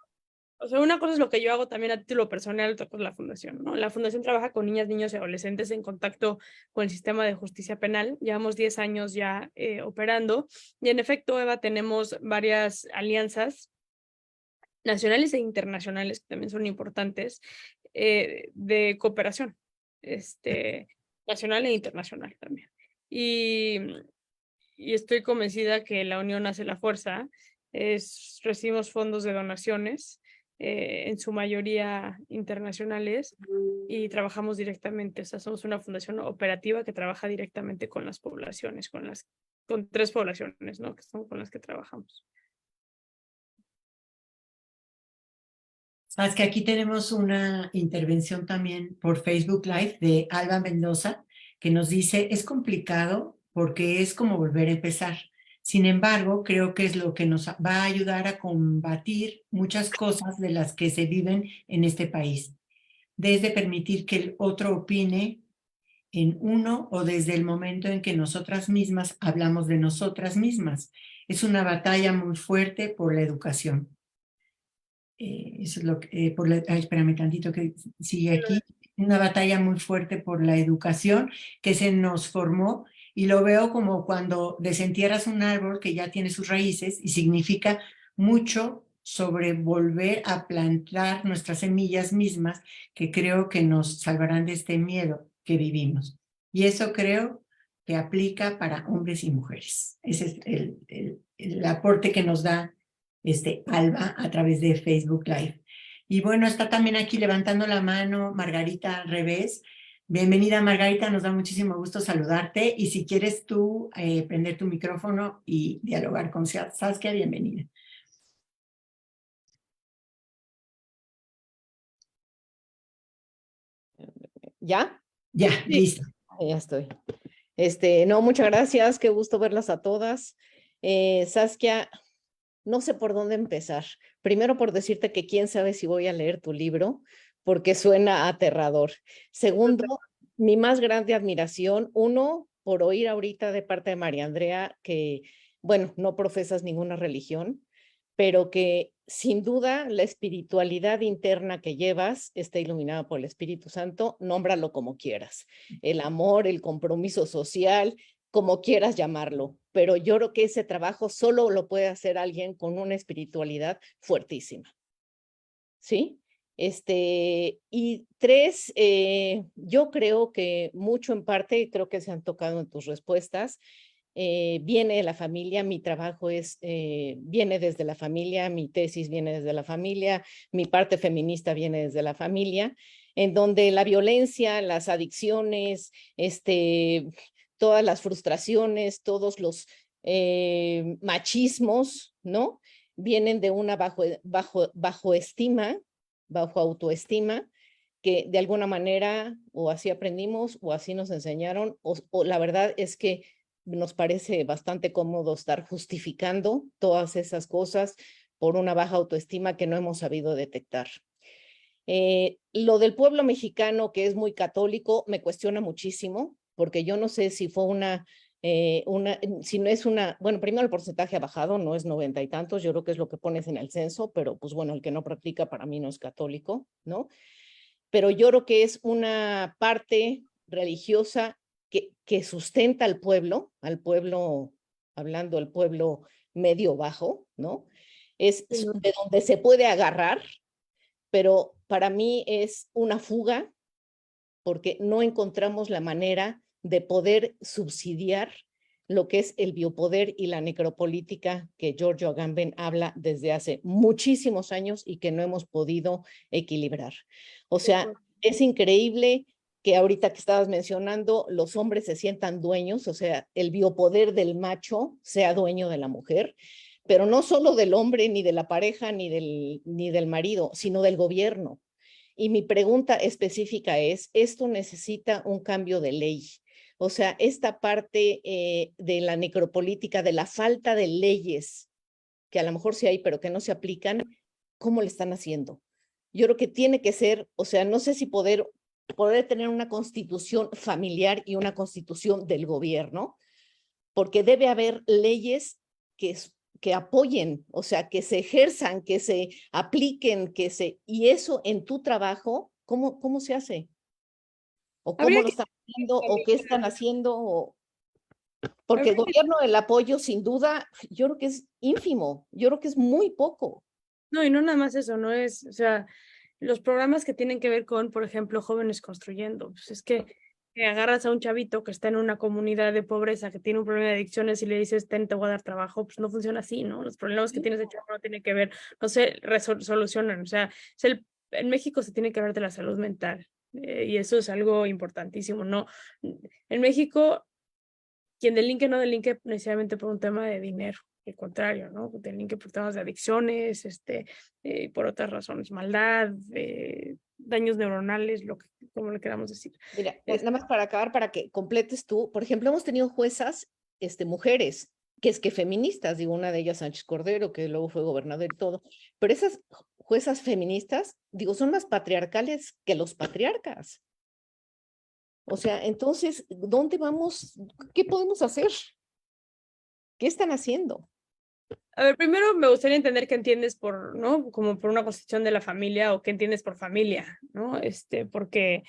O sea, una cosa es lo que yo hago también a título personal, otra cosa es la fundación, ¿no? La fundación trabaja con niñas, niños y adolescentes en contacto con el sistema de justicia penal. Llevamos 10 años ya operando y en efecto, Eva, tenemos varias alianzas nacionales e internacionales que también son importantes de cooperación, nacional e internacional también. Y estoy convencida que la unión hace la fuerza. Recibimos fondos de donaciones, en su mayoría internacionales, y trabajamos directamente. O sea, somos una fundación operativa que trabaja directamente con las poblaciones, con 3 poblaciones, ¿no? Que son con las que trabajamos. Sabes que aquí tenemos una intervención también por Facebook Live de Alba Mendoza, que nos dice, es complicado porque es como volver a empezar. Sin embargo, creo que es lo que nos va a ayudar a combatir muchas cosas de las que se viven en este país. Desde permitir que el otro opine en uno o desde el momento en que nosotras mismas hablamos de nosotras mismas. Es una batalla muy fuerte por la educación. Eso es lo que, espérame tantito que sigue aquí, una batalla muy fuerte por la educación que se nos formó, y lo veo como cuando desentierras un árbol que ya tiene sus raíces y significa mucho sobre volver a plantar nuestras semillas mismas, que creo que nos salvarán de este miedo que vivimos. Y eso creo que aplica para hombres y mujeres. Ese es el aporte que nos da Alba a través de Facebook Live. Y bueno, está también aquí levantando la mano Margarita Revés. Bienvenida, Margarita, nos da muchísimo gusto saludarte, y si quieres tú prender tu micrófono y dialogar con Saskia, bienvenida. ¿Ya? Ya, listo. Ya estoy. No, muchas gracias, qué gusto verlas a todas. Saskia, no sé por dónde empezar. Primero por decirte que quién sabe si voy a leer tu libro, porque suena aterrador. Segundo, mi más grande admiración, uno, por oír ahorita de parte de María Andrea que, bueno, no profesas ninguna religión, pero que sin duda la espiritualidad interna que llevas está iluminada por el Espíritu Santo, nómbralo como quieras. El amor, el compromiso social, como quieras llamarlo, pero yo creo que ese trabajo solo lo puede hacer alguien con una espiritualidad fuertísima. ¿Sí? Y 3, yo creo que mucho en parte, creo que se han tocado en tus respuestas, viene de la familia, mi trabajo viene desde la familia, mi tesis viene desde la familia, mi parte feminista viene desde la familia, en donde la violencia, las adicciones, todas las frustraciones, todos los machismos, ¿no? Vienen de una bajo estima, bajo autoestima, que de alguna manera o así aprendimos o así nos enseñaron, o la verdad es que nos parece bastante cómodo estar justificando todas esas cosas por una baja autoestima que no hemos sabido detectar. Lo del pueblo mexicano, que es muy católico, me cuestiona muchísimo, porque yo no sé si fue si no es bueno, primero el porcentaje ha bajado, no es 90 y tantos, yo creo que es lo que pones en el censo, pero pues bueno, el que no practica para mí no es católico, ¿no? Pero yo creo que es una parte religiosa que sustenta al pueblo, hablando del pueblo medio bajo, ¿no? Es de donde se puede agarrar, pero para mí es una fuga porque no encontramos la manera de poder subsidiar lo que es el biopoder y la necropolítica que Giorgio Agamben habla desde hace muchísimos años y que no hemos podido equilibrar. O sea, es increíble que ahorita que estabas mencionando, los hombres se sientan dueños, o sea, el biopoder del macho sea dueño de la mujer, pero no solo del hombre, ni de la pareja, ni del marido, sino del gobierno. Y mi pregunta específica es, ¿esto necesita un cambio de ley? O sea, esta parte de la necropolítica, de la falta de leyes, que a lo mejor sí hay, pero que no se aplican, ¿cómo le están haciendo? Yo creo que tiene que ser, o sea, no sé si poder tener una constitución familiar y una constitución del gobierno, porque debe haber leyes que apoyen, o sea, que se ejerzan, que se apliquen, y eso en tu trabajo, ¿cómo se hace? ¿O cómo Habría lo que están haciendo? ¿O qué están haciendo? Porque el habría que gobierno, el apoyo, sin duda, yo creo que es ínfimo, yo creo que es muy poco. No, y no nada más eso, no es, o sea, los programas que tienen que ver con, por ejemplo, jóvenes construyendo, pues es que agarras a un chavito que está en una comunidad de pobreza, que tiene un problema de adicciones y le dices, te voy a dar trabajo, pues no funciona así, ¿no? Los problemas que tienes de chavo no tienen que ver, no se solucionan, o sea, en México se tiene que hablar de la salud mental, y eso es algo importantísimo, ¿no? En México, quien delinque no delinque necesariamente por un tema de dinero. Al contrario, ¿no? Delinque por temas de adicciones, por otras razones, maldad, daños neuronales, como le queramos decir. Mira, nada más para acabar, para que completes tú, por ejemplo, hemos tenido juezas, mujeres, que feministas, digo, una de ellas Sánchez Cordero, que luego fue gobernador y todo, pero esas juezas feministas, digo, son más patriarcales que los patriarcas. O sea, entonces, ¿dónde vamos? ¿Qué podemos hacer? ¿Qué están haciendo? A ver, primero me gustaría entender qué entiendes por, ¿no? Como por una concepción de la familia o qué entiendes por familia, ¿no? Porque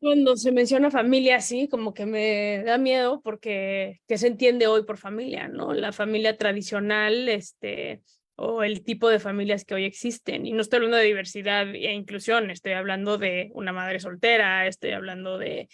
cuando se menciona familia así, como que me da miedo porque ¿qué se entiende hoy por familia, ¿no? La familia tradicional, o el tipo de familias que hoy existen. Y no estoy hablando de diversidad e inclusión, estoy hablando de una madre soltera, estoy hablando de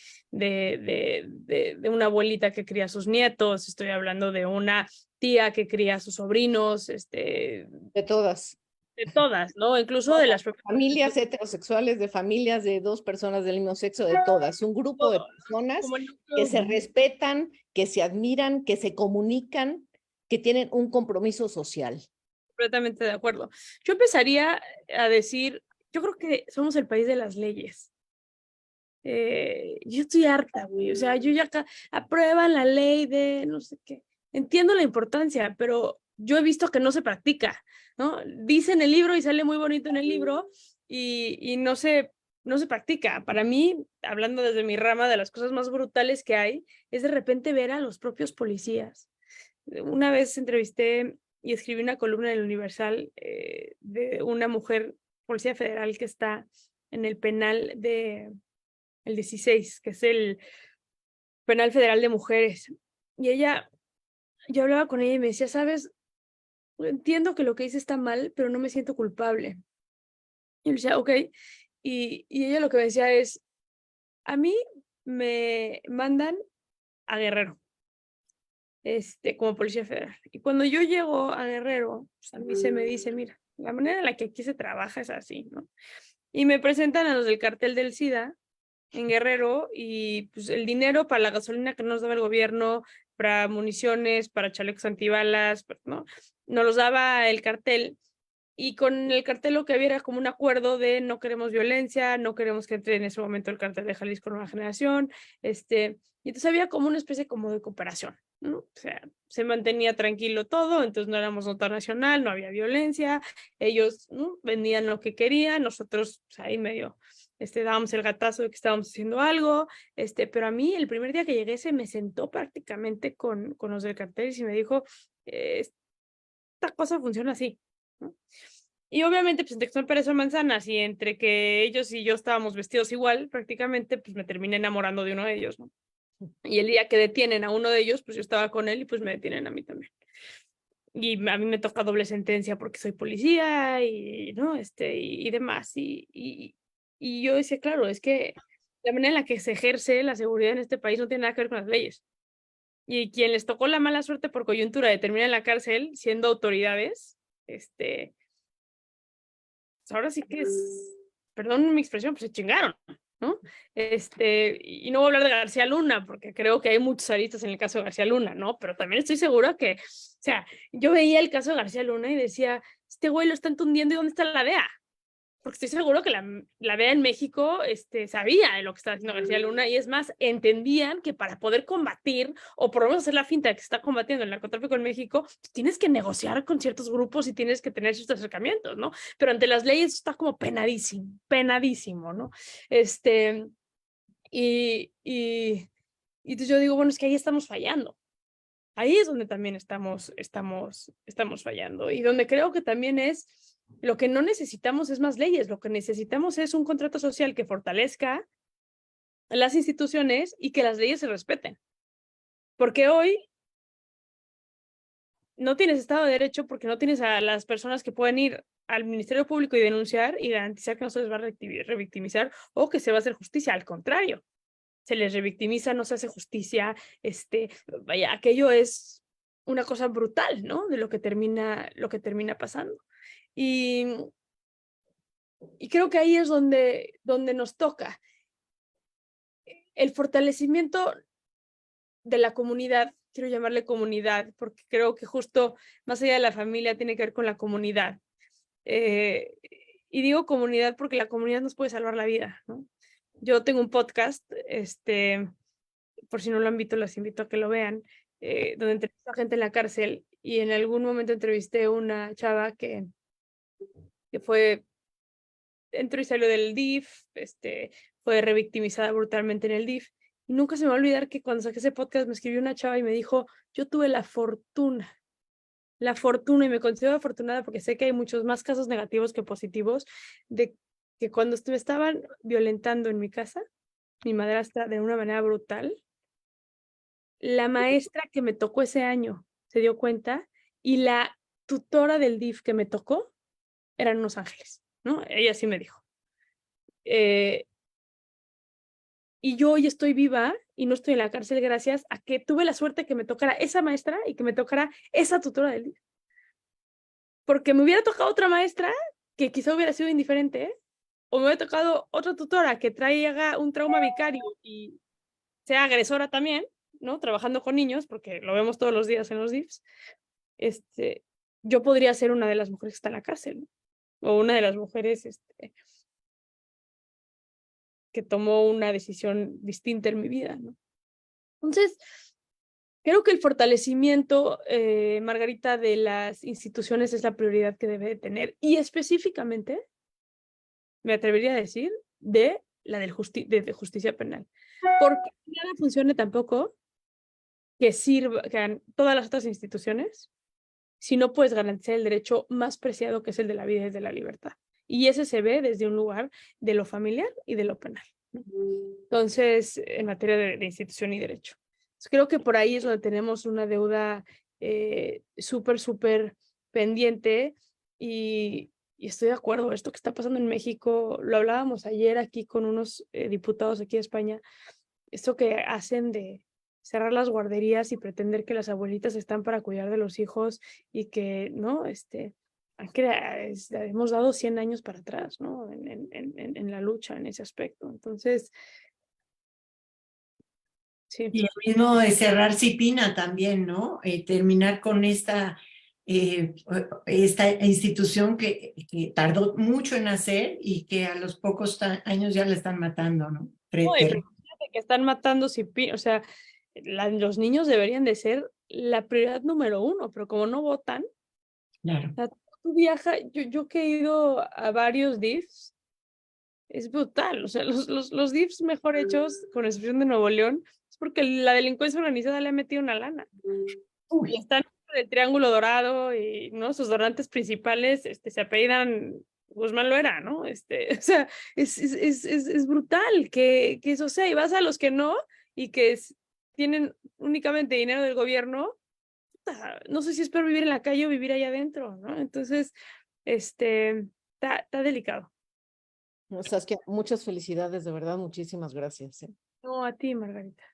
una abuelita que cría a sus nietos, estoy hablando de una tía que cría a sus sobrinos, De todas. de todas, ¿no? Incluso de las Familias heterosexuales, de familias de dos personas del mismo sexo, de todas. Un grupo de personas como que se respetan, que se admiran, que se comunican, que tienen un compromiso social. completamente de acuerdo. Yo empezaría a decir, yo creo que somos el país de las leyes. Yo estoy harta, güey. O sea, yo ya acá aprueban la ley de no sé qué. Entiendo la importancia, pero yo he visto que no se practica, ¿no? Dice en el libro y sale muy bonito en el libro y no se practica. Para mí, hablando desde mi rama, de las cosas más brutales que hay, es de repente ver a los propios policías. Una vez entrevisté y escribí una columna en el Universal, de una mujer policía federal que está en el penal el 16, que es el penal federal de mujeres. Y yo hablaba con ella y me decía, sabes, entiendo que lo que hice está mal, pero no me siento culpable. Y yo le decía, ok. Y ella lo que me decía es, a mí me mandan a Guerrero, como policía federal. Y cuando yo llego a Guerrero, pues a mí se me dice, mira, la manera en la que aquí se trabaja es así, ¿no? Y me presentan a los del cartel del SIDA en Guerrero y pues el dinero para la gasolina que nos daba el gobierno, para municiones, para chalecos antibalas, ¿no? Nos los daba el cartel. Y con el cartel lo que había era como un acuerdo de no queremos violencia, no queremos que entre en ese momento el cartel de Jalisco Nueva Generación, y entonces había como una especie como de cooperación, ¿no? O sea, se mantenía tranquilo todo, entonces no éramos nota nacional, no había violencia, ellos, ¿no?, vendían lo que querían, nosotros pues, ahí medio dábamos el gatazo de que estábamos haciendo algo, pero a mí el primer día que llegué se me sentó prácticamente con los del cartel y me dijo, esta cosa funciona así, ¿no? Y obviamente, pues entre que son peras o manzanas y entre que ellos y yo estábamos vestidos igual, prácticamente, pues me terminé enamorando de uno de ellos, ¿no? Y el día que detienen a uno de ellos, pues yo estaba con él y pues me detienen a mí también. Y a mí me toca doble sentencia porque soy policía y, ¿no? Y demás. Y yo decía, claro, es que la manera en la que se ejerce la seguridad en este país no tiene nada que ver con las leyes. Y quien les tocó la mala suerte por coyuntura de terminar en la cárcel siendo autoridades, pues ahora sí que es, perdón mi expresión, pues se chingaron, ¿no? Y no voy a hablar de García Luna, porque creo que hay muchos aristas en el caso de García Luna, ¿no? Pero también estoy segura que, o sea, yo veía el caso de García Luna y decía, este güey lo están tundiendo y ¿dónde está la DEA? Porque estoy seguro que la DEA en México sabía de lo que estaba haciendo García Luna y es más, entendían que para poder combatir o por lo menos hacer la finta de que se está combatiendo el narcotráfico en México, pues tienes que negociar con ciertos grupos y tienes que tener ciertos acercamientos, ¿no? Pero ante las leyes está como penadísimo, ¿no? Y entonces yo digo, bueno, es que ahí estamos fallando. ahí es donde también estamos fallando, y donde creo que también es lo que no necesitamos es más leyes, lo que necesitamos es un contrato social que fortalezca las instituciones y que las leyes se respeten. Porque hoy no tienes Estado de Derecho porque no tienes a las personas que pueden ir al Ministerio Público y denunciar y garantizar que no se les va a revictimizar o que se va a hacer justicia. Al contrario, se les revictimiza, no se hace justicia. Vaya, aquello es una cosa brutal, ¿no? De lo que termina pasando. Y creo que ahí es donde nos toca el fortalecimiento de la comunidad. Quiero llamarle comunidad, porque creo que justo más allá de la familia tiene que ver con la comunidad. Y digo comunidad porque la comunidad nos puede salvar la vida, ¿no? Yo tengo un podcast, por si no lo han visto, los invito a que lo vean, donde entrevisto a gente en la cárcel, y en algún momento entrevisté a una chava que entró y salió del DIF, fue revictimizada brutalmente en el DIF. Y nunca se me va a olvidar que cuando saqué ese podcast me escribió una chava y me dijo, yo tuve la fortuna, y me considero afortunada porque sé que hay muchos más casos negativos que positivos, de que cuando me estaban violentando en mi casa, mi madrastra de una manera brutal, la maestra que me tocó ese año se dio cuenta, y la tutora del DIF que me tocó eran unos ángeles, ¿no? Ella sí me dijo. Y yo hoy estoy viva y no estoy en la cárcel gracias a que tuve la suerte que me tocara esa maestra y que me tocara esa tutora del DIF. Porque me hubiera tocado otra maestra que quizá hubiera sido indiferente, ¿eh? O me hubiera tocado otra tutora que traiga un trauma vicario y sea agresora también, ¿no? Trabajando con niños, porque lo vemos todos los días en los DIFs. Yo podría ser una de las mujeres que está en la cárcel, ¿no? O una de las mujeres que tomó una decisión distinta en mi vida, ¿no? Entonces, creo que el fortalecimiento, Margarita, de las instituciones es la prioridad que debe de tener, y específicamente, me atrevería a decir, de la de justicia penal. Porque nada funcione tampoco que sirvan todas las otras instituciones si no puedes garantizar el derecho más preciado, que es el de la vida y de la libertad. Y ese se ve desde un lugar de lo familiar y de lo penal, ¿no? Entonces, en materia de institución y derecho. Entonces, creo que por ahí es donde tenemos una deuda súper pendiente, y estoy de acuerdo. Esto que está pasando en México, lo hablábamos ayer aquí con unos diputados aquí de España, esto que hacen de cerrar las guarderías y pretender que las abuelitas están para cuidar de los hijos, y que, ¿no? Hemos dado 100 años para atrás, ¿no? En la lucha en ese aspecto. Entonces, sí. Y lo mismo de cerrar Cipina también, ¿no? Terminar con esta institución que tardó mucho en nacer y que a los pocos años ya la están matando, ¿no? No, y fíjate que están matando Cipina, o sea, los niños deberían de ser la prioridad número 1, pero como no votan, Claro. o sea, tú viajas, yo que he ido a varios DIFs, es brutal. O sea, los DIFs mejor hechos, con excepción de Nuevo León, es porque la delincuencia organizada le ha metido una lana. Y están en el Triángulo Dorado, y, ¿no? Sus donantes principales se apellidan Guzmán Loera, ¿no? O sea, es brutal que eso sea. Y vas a los que no, y que tienen únicamente dinero del gobierno, no sé si es peor vivir en la calle o vivir allá adentro, ¿no? Entonces, está delicado. Saskia, muchas felicidades, de verdad, muchísimas gracias. No, a ti, Margarita.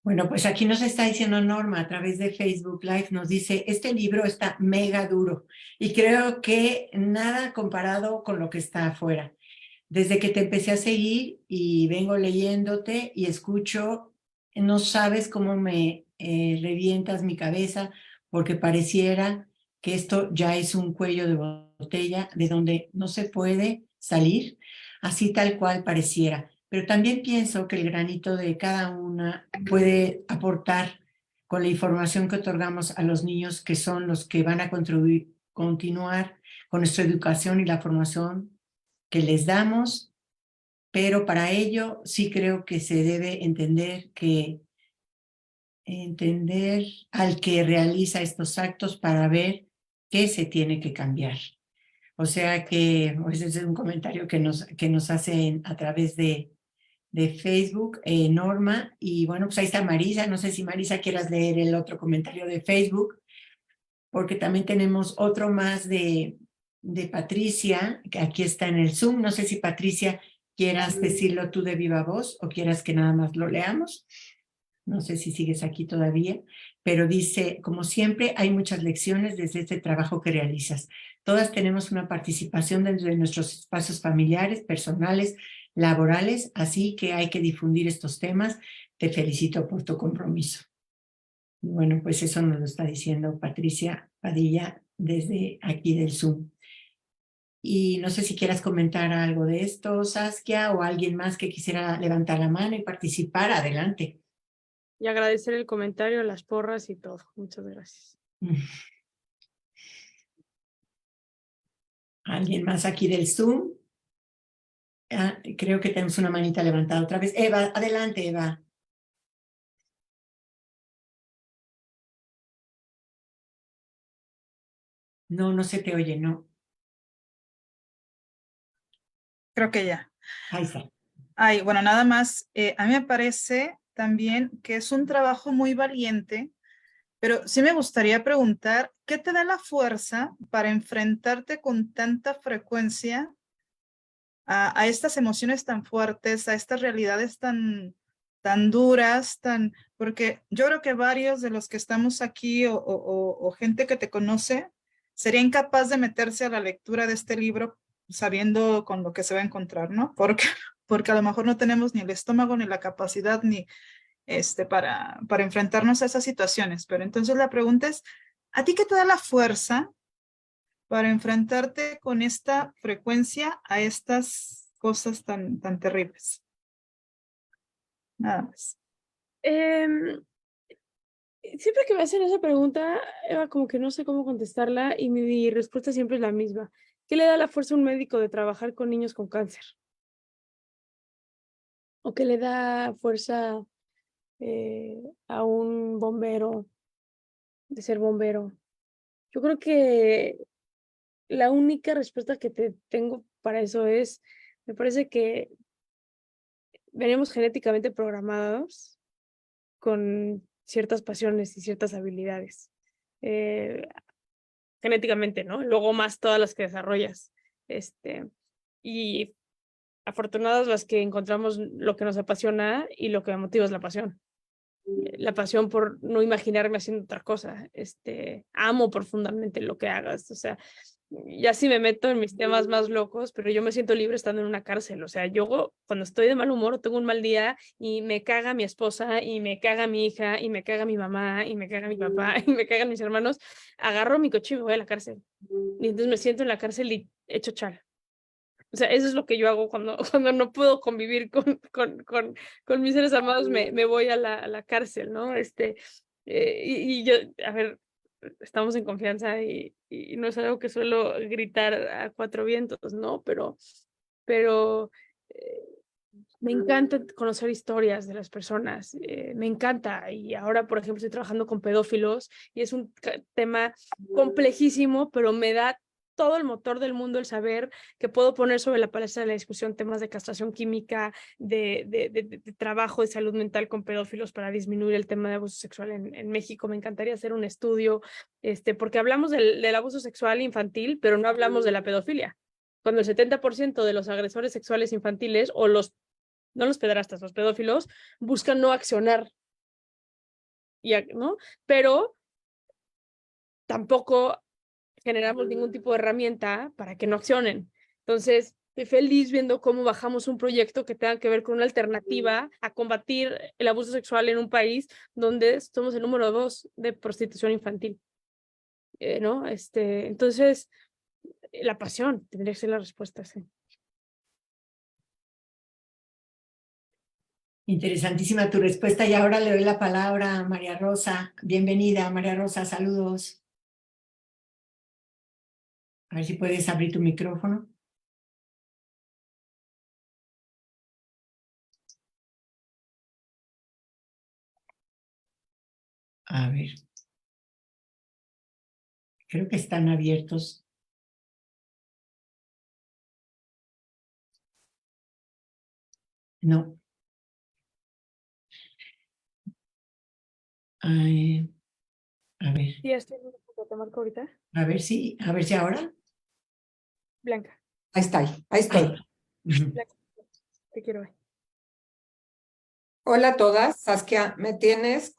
Bueno, pues aquí nos está diciendo Norma a través de Facebook Live, nos dice, este libro está mega duro y creo que nada comparado con lo que está afuera. Desde que te empecé a seguir y vengo leyéndote y escucho, no sabes cómo me revientas mi cabeza, porque pareciera que esto ya es un cuello de botella de donde no se puede salir, así tal cual pareciera. Pero también pienso que el granito de cada una puede aportar con la información que otorgamos a los niños, que son los que van a continuar con nuestra educación y la formación que les damos, pero para ello sí creo que se debe entender que entender al que realiza estos actos para ver qué se tiene que cambiar. O sea que ese es un comentario que nos hacen a través de Facebook, Norma, y bueno, pues ahí está Marisa. No sé si Marisa quieras leer el otro comentario de Facebook, porque también tenemos otro más de Patricia, que aquí está en el Zoom. No sé si Patricia quieras decirlo tú de viva voz o quieras que nada más lo leamos. No sé si sigues aquí todavía, pero dice, como siempre, hay muchas lecciones desde este trabajo que realizas. Todas tenemos una participación dentro de nuestros espacios familiares, personales, laborales, así que hay que difundir estos temas. Te felicito por tu compromiso. Bueno, pues eso nos lo está diciendo Patricia Padilla desde aquí del Zoom. Y no sé si quieras comentar algo de esto, Saskia, o alguien más que quisiera levantar la mano y participar. Adelante. Y agradecer el comentario, las porras y todo. Muchas gracias. ¿Alguien más aquí del Zoom? Ah, creo que tenemos una manita levantada otra vez. Eva, adelante, Eva. No, no se te oye, no. Creo que ya. Ahí está. Ay, bueno, nada más, a mí me parece también que es un trabajo muy valiente, pero sí me gustaría preguntar, ¿qué te da la fuerza para enfrentarte con tanta frecuencia a estas emociones tan fuertes, a estas realidades tan duras, porque yo creo que varios de los que estamos aquí o gente que te conoce sería incapaz de meterse a la lectura de este libro sabiendo con lo que se va a encontrar, ¿no? Porque a lo mejor no tenemos ni el estómago ni la capacidad ni para enfrentarnos a esas situaciones. Pero entonces la pregunta es, ¿a ti qué te da la fuerza para enfrentarte con esta frecuencia a estas cosas tan terribles? Nada más. Siempre que me hacen esa pregunta, Eva, como que no sé cómo contestarla y mi respuesta siempre es la misma. ¿Qué le da la fuerza a un médico de trabajar con niños con cáncer? ¿O qué le da fuerza a un bombero de ser bombero? Yo creo que la única respuesta que te tengo para eso es, me parece que venimos genéticamente programados con ciertas pasiones y ciertas habilidades. Genéticamente, ¿no? Luego más todas las que desarrollas. Y afortunadas las que encontramos lo que nos apasiona y lo que me motiva es la pasión. La pasión por no imaginarme haciendo otra cosa. Amo profundamente lo que hagas. O sea, ya sí me meto en mis temas más locos, pero yo me siento libre estando en una cárcel. O sea, yo cuando estoy de mal humor o tengo un mal día y me caga mi esposa y me caga mi hija y me caga mi mamá y me caga mi papá y me cagan mis hermanos, agarro mi coche y me voy a la cárcel. Y entonces me siento en la cárcel y echo chal. O sea, eso es lo que yo hago cuando no puedo convivir con mis seres amados, me voy a la cárcel, ¿no? Y yo, a ver, estamos en confianza y no es algo que suelo gritar a cuatro vientos, ¿no? Pero me encanta conocer historias de las personas, me encanta. Y ahora, por ejemplo, estoy trabajando con pedófilos y es un tema complejísimo, pero me da todo el motor del mundo el saber que puedo poner sobre la palestra de la discusión temas de castración química, de trabajo de salud mental con pedófilos para disminuir el tema de abuso sexual en México. Me encantaría hacer un estudio, porque hablamos del abuso sexual infantil, pero no hablamos de la pedofilia. Cuando el 70% de los agresores sexuales infantiles o no los pederastas, los pedófilos, buscan no accionar, ¿no? Pero tampoco generamos ningún tipo de herramienta para que no accionen. Entonces, estoy feliz viendo cómo bajamos un proyecto que tenga que ver con una alternativa a combatir el abuso sexual en un país donde somos el número 2 de prostitución infantil, ¿no? Entonces, la pasión tendría que ser la respuesta, sí. Interesantísima tu respuesta y ahora le doy la palabra a María Rosa. Bienvenida, María Rosa, saludos. A ver si puedes abrir tu micrófono. A ver. Creo que están abiertos. No. Ay, a ver, Sí, estoy en te marco ahorita. a ver si ahora. Blanca, Ahí está, ahí estoy. Ujú. Blanca, te quiero ver. Hola a todas, Saskia, me tienes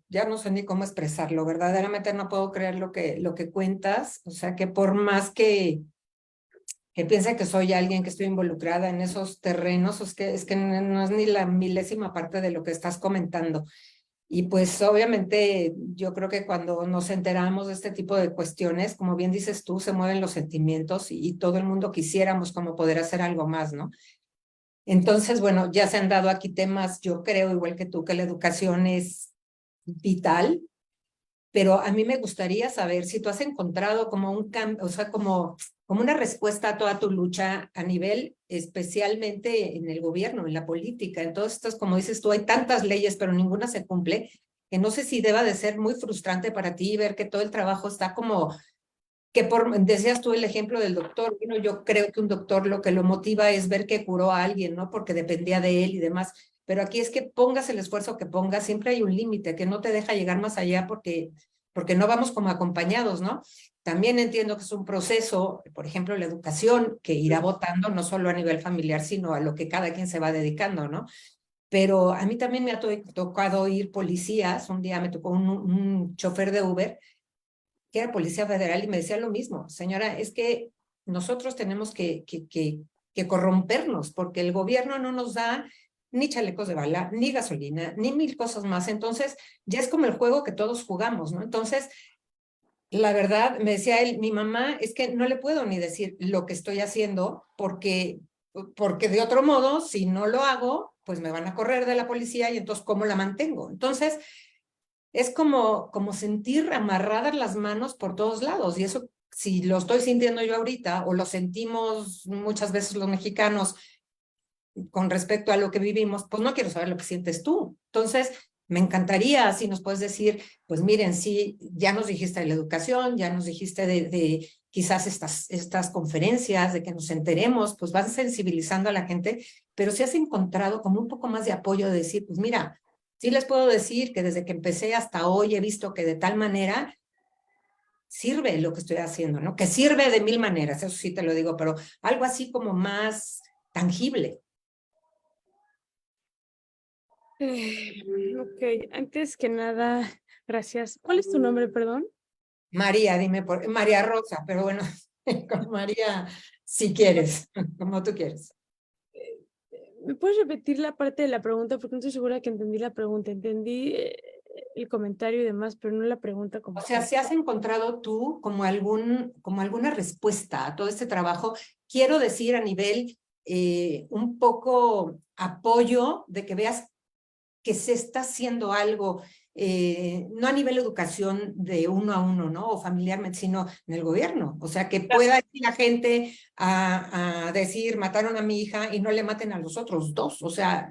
ya no sé ni cómo expresarlo, verdaderamente no puedo creer lo que cuentas, o sea que por más que piense que soy alguien que estoy involucrada en esos terrenos, es que no es ni la milésima parte de lo que estás comentando. Y pues obviamente yo creo que cuando nos enteramos de este tipo de cuestiones, como bien dices tú, se mueven los sentimientos y todo el mundo quisiéramos como poder hacer algo más, ¿no? Entonces, bueno, ya se han dado aquí temas, yo creo, igual que tú, que la educación es vital, pero a mí me gustaría saber si tú has encontrado como un cambio, o sea, como una respuesta a toda tu lucha a nivel, especialmente en el gobierno, en la política. Entonces, como dices tú, hay tantas leyes, pero ninguna se cumple, que no sé si deba de ser muy frustrante para ti ver que todo el trabajo está como decías tú el ejemplo del doctor, bueno, yo creo que un doctor lo que lo motiva es ver que curó a alguien, ¿no? Porque dependía de él y demás, pero aquí es que pongas el esfuerzo que pongas, siempre hay un límite que no te deja llegar más allá porque no vamos como acompañados, ¿no? También entiendo que es un proceso, por ejemplo, la educación, que irá votando no solo a nivel familiar, sino a lo que cada quien se va dedicando, ¿no? Pero a mí también me ha tocado ir policías, un día me tocó un chofer de Uber, que era policía federal y me decía lo mismo, señora, es que nosotros tenemos que corrompernos porque el gobierno no nos da ni chalecos de bala, ni gasolina, ni mil cosas más. Entonces, ya es como el juego que todos jugamos, ¿no? Entonces, la verdad, me decía él, mi mamá, es que no le puedo ni decir lo que estoy haciendo porque de otro modo, si no lo hago, pues me van a correr de la policía y entonces, ¿cómo la mantengo? Entonces, es como sentir amarradas las manos por todos lados. Y eso, si lo estoy sintiendo yo ahorita, o lo sentimos muchas veces los mexicanos con respecto a lo que vivimos, pues no quiero saber lo que sientes tú. Entonces, me encantaría si nos puedes decir, pues miren, sí, ya nos dijiste de la educación, ya nos dijiste de quizás estas conferencias, de que nos enteremos, pues vas sensibilizando a la gente, pero si has encontrado como un poco más de apoyo de decir, pues mira, sí les puedo decir que desde que empecé hasta hoy he visto que de tal manera sirve lo que estoy haciendo, ¿no? Que sirve de mil maneras, eso sí te lo digo, pero algo así como más tangible. Ok, antes que nada, gracias. ¿Cuál es tu nombre, perdón? María, María Rosa, pero bueno, con María, si quieres, como tú quieres. ¿Me puedes repetir la parte de la pregunta? Porque no estoy segura que entendí la pregunta. Entendí el comentario y demás, pero no la pregunta como O sea, tal. si has encontrado tú como alguna respuesta a todo este trabajo, quiero decir a nivel un poco apoyo de que veas que se está haciendo algo, no a nivel educación de uno a uno, ¿no? O familiarmente, sino en el gobierno. O sea, que pueda ir la gente a decir, mataron a mi hija y no le maten a los otros dos. O sea,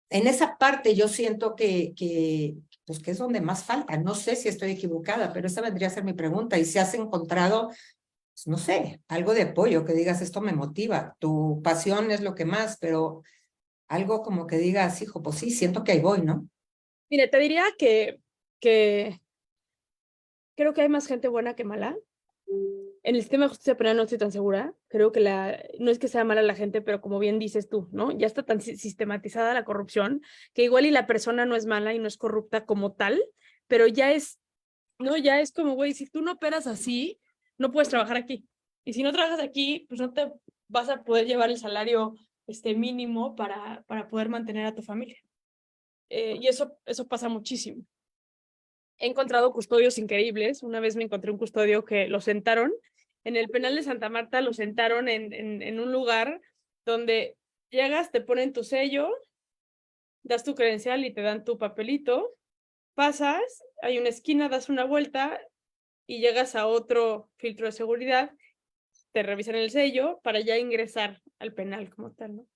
en esa parte yo siento pues que es donde más falta. No sé si estoy equivocada, pero esa vendría a ser mi pregunta. Y si has encontrado, pues, no sé, algo de apoyo, que digas, esto me motiva, tu pasión es lo que más, pero algo como que digas, hijo, pues sí, siento que ahí voy, ¿no? Mire, te diría que creo que hay más gente buena que mala. En el sistema de justicia penal no estoy tan segura. Creo que no es que sea mala la gente, pero como bien dices tú, ¿no? Ya está tan sistematizada la corrupción que igual y la persona no es mala y no es corrupta como tal, pero ya es, ¿no? Ya es como, güey, si tú no operas así, no puedes trabajar aquí. Y si no trabajas aquí, pues no te vas a poder llevar el salario mínimo para poder mantener a tu familia. Y eso pasa muchísimo. He encontrado custodios increíbles. Una vez me encontré un custodio que lo sentaron en el penal de Santa Marta, lo sentaron en un lugar donde llegas, te ponen tu sello, das tu credencial y te dan tu papelito, pasas, hay una esquina, das una vuelta y llegas a otro filtro de seguridad, te revisan el sello para ya ingresar al penal como tal, ¿no?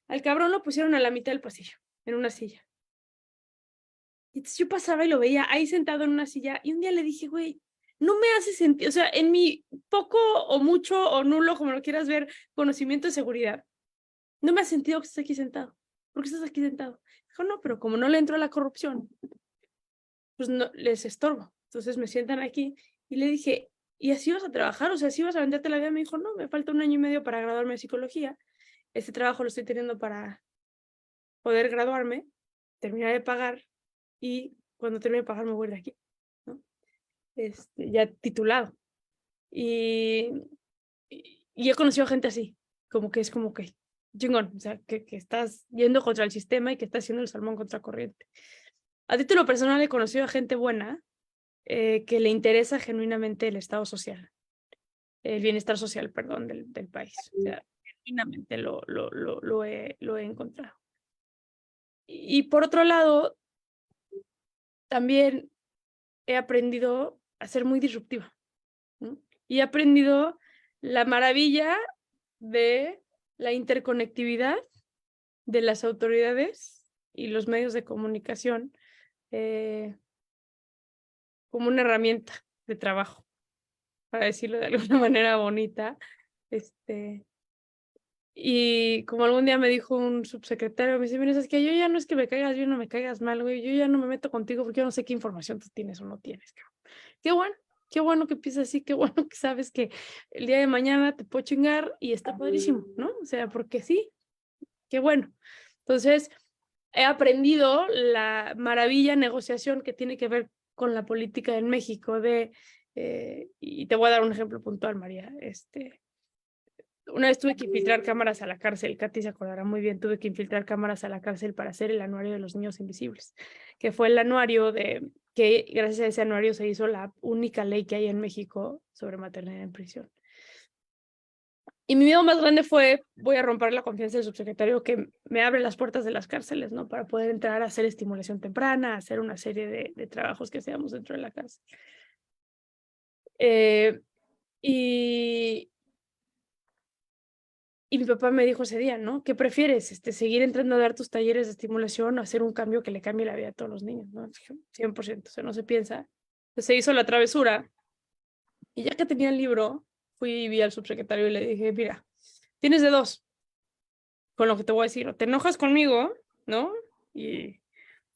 Al cabrón lo pusieron a la mitad del pasillo, en una silla. Y entonces yo pasaba y lo veía ahí sentado en una silla y un día le dije, güey, no me hace sentido, o sea, en mi poco o mucho o nulo, como lo quieras ver, conocimiento de seguridad, no me hace sentido que estés aquí sentado. ¿Por qué estás aquí sentado? Dijo, no, pero como no le entro a la corrupción, pues no, les estorbo. Entonces me sientan aquí y le dije, ¿y así vas a trabajar? O sea, ¿así vas a venderte la vida? Me dijo, no, me falta 1 año y medio para graduarme de psicología. Este trabajo lo estoy teniendo para poder graduarme, terminar de pagar y cuando termine de pagar me voy de aquí, ¿no? Ya titulado. Y he conocido gente así, como que es como que chingón, o sea, que estás yendo contra el sistema y que estás haciendo el salmón contracorriente. A título personal he conocido a gente buena que le interesa genuinamente el estado social, el bienestar social, perdón, del país. O sea, genuinamente lo he encontrado. Y por otro lado, también he aprendido a ser muy disruptiva, ¿no? Y he aprendido la maravilla de la interconectividad de las autoridades y los medios de comunicación como una herramienta de trabajo, para decirlo de alguna manera bonita. Y como algún día me dijo un subsecretario, me dice, mira, es que yo ya no es que me caigas bien o me caigas mal, güey, yo ya no me meto contigo porque yo no sé qué información tú tienes o no tienes. Qué bueno que piensas así, qué bueno que sabes que el día de mañana te puedo chingar y está padrísimo, ¿no? O sea, porque sí, qué bueno. Entonces, he aprendido la maravilla negociación que tiene que ver con la política en México y te voy a dar un ejemplo puntual, María. Una vez tuve que infiltrar cámaras a la cárcel, Katy se acordará muy bien, tuve que infiltrar cámaras a la cárcel para hacer el anuario de los niños invisibles, que fue el anuario que gracias a ese anuario se hizo la única ley que hay en México sobre maternidad en prisión. Y mi miedo más grande fue, voy a romper la confianza del subsecretario que me abre las puertas de las cárceles, ¿no? Para poder entrar a hacer estimulación temprana, a hacer una serie de trabajos que hacíamos dentro de la cárcel. Y mi papá me dijo ese día, ¿no? ¿Qué prefieres? ¿Seguir entrando a dar tus talleres de estimulación o hacer un cambio que le cambie la vida a todos los niños? ¿No? Dije, 100%, o sea, no se piensa. Entonces se hizo la travesura y ya que tenía el libro, fui y vi al subsecretario y le dije, mira, tienes de dos con lo que te voy a decir. O te enojas conmigo, ¿no? Y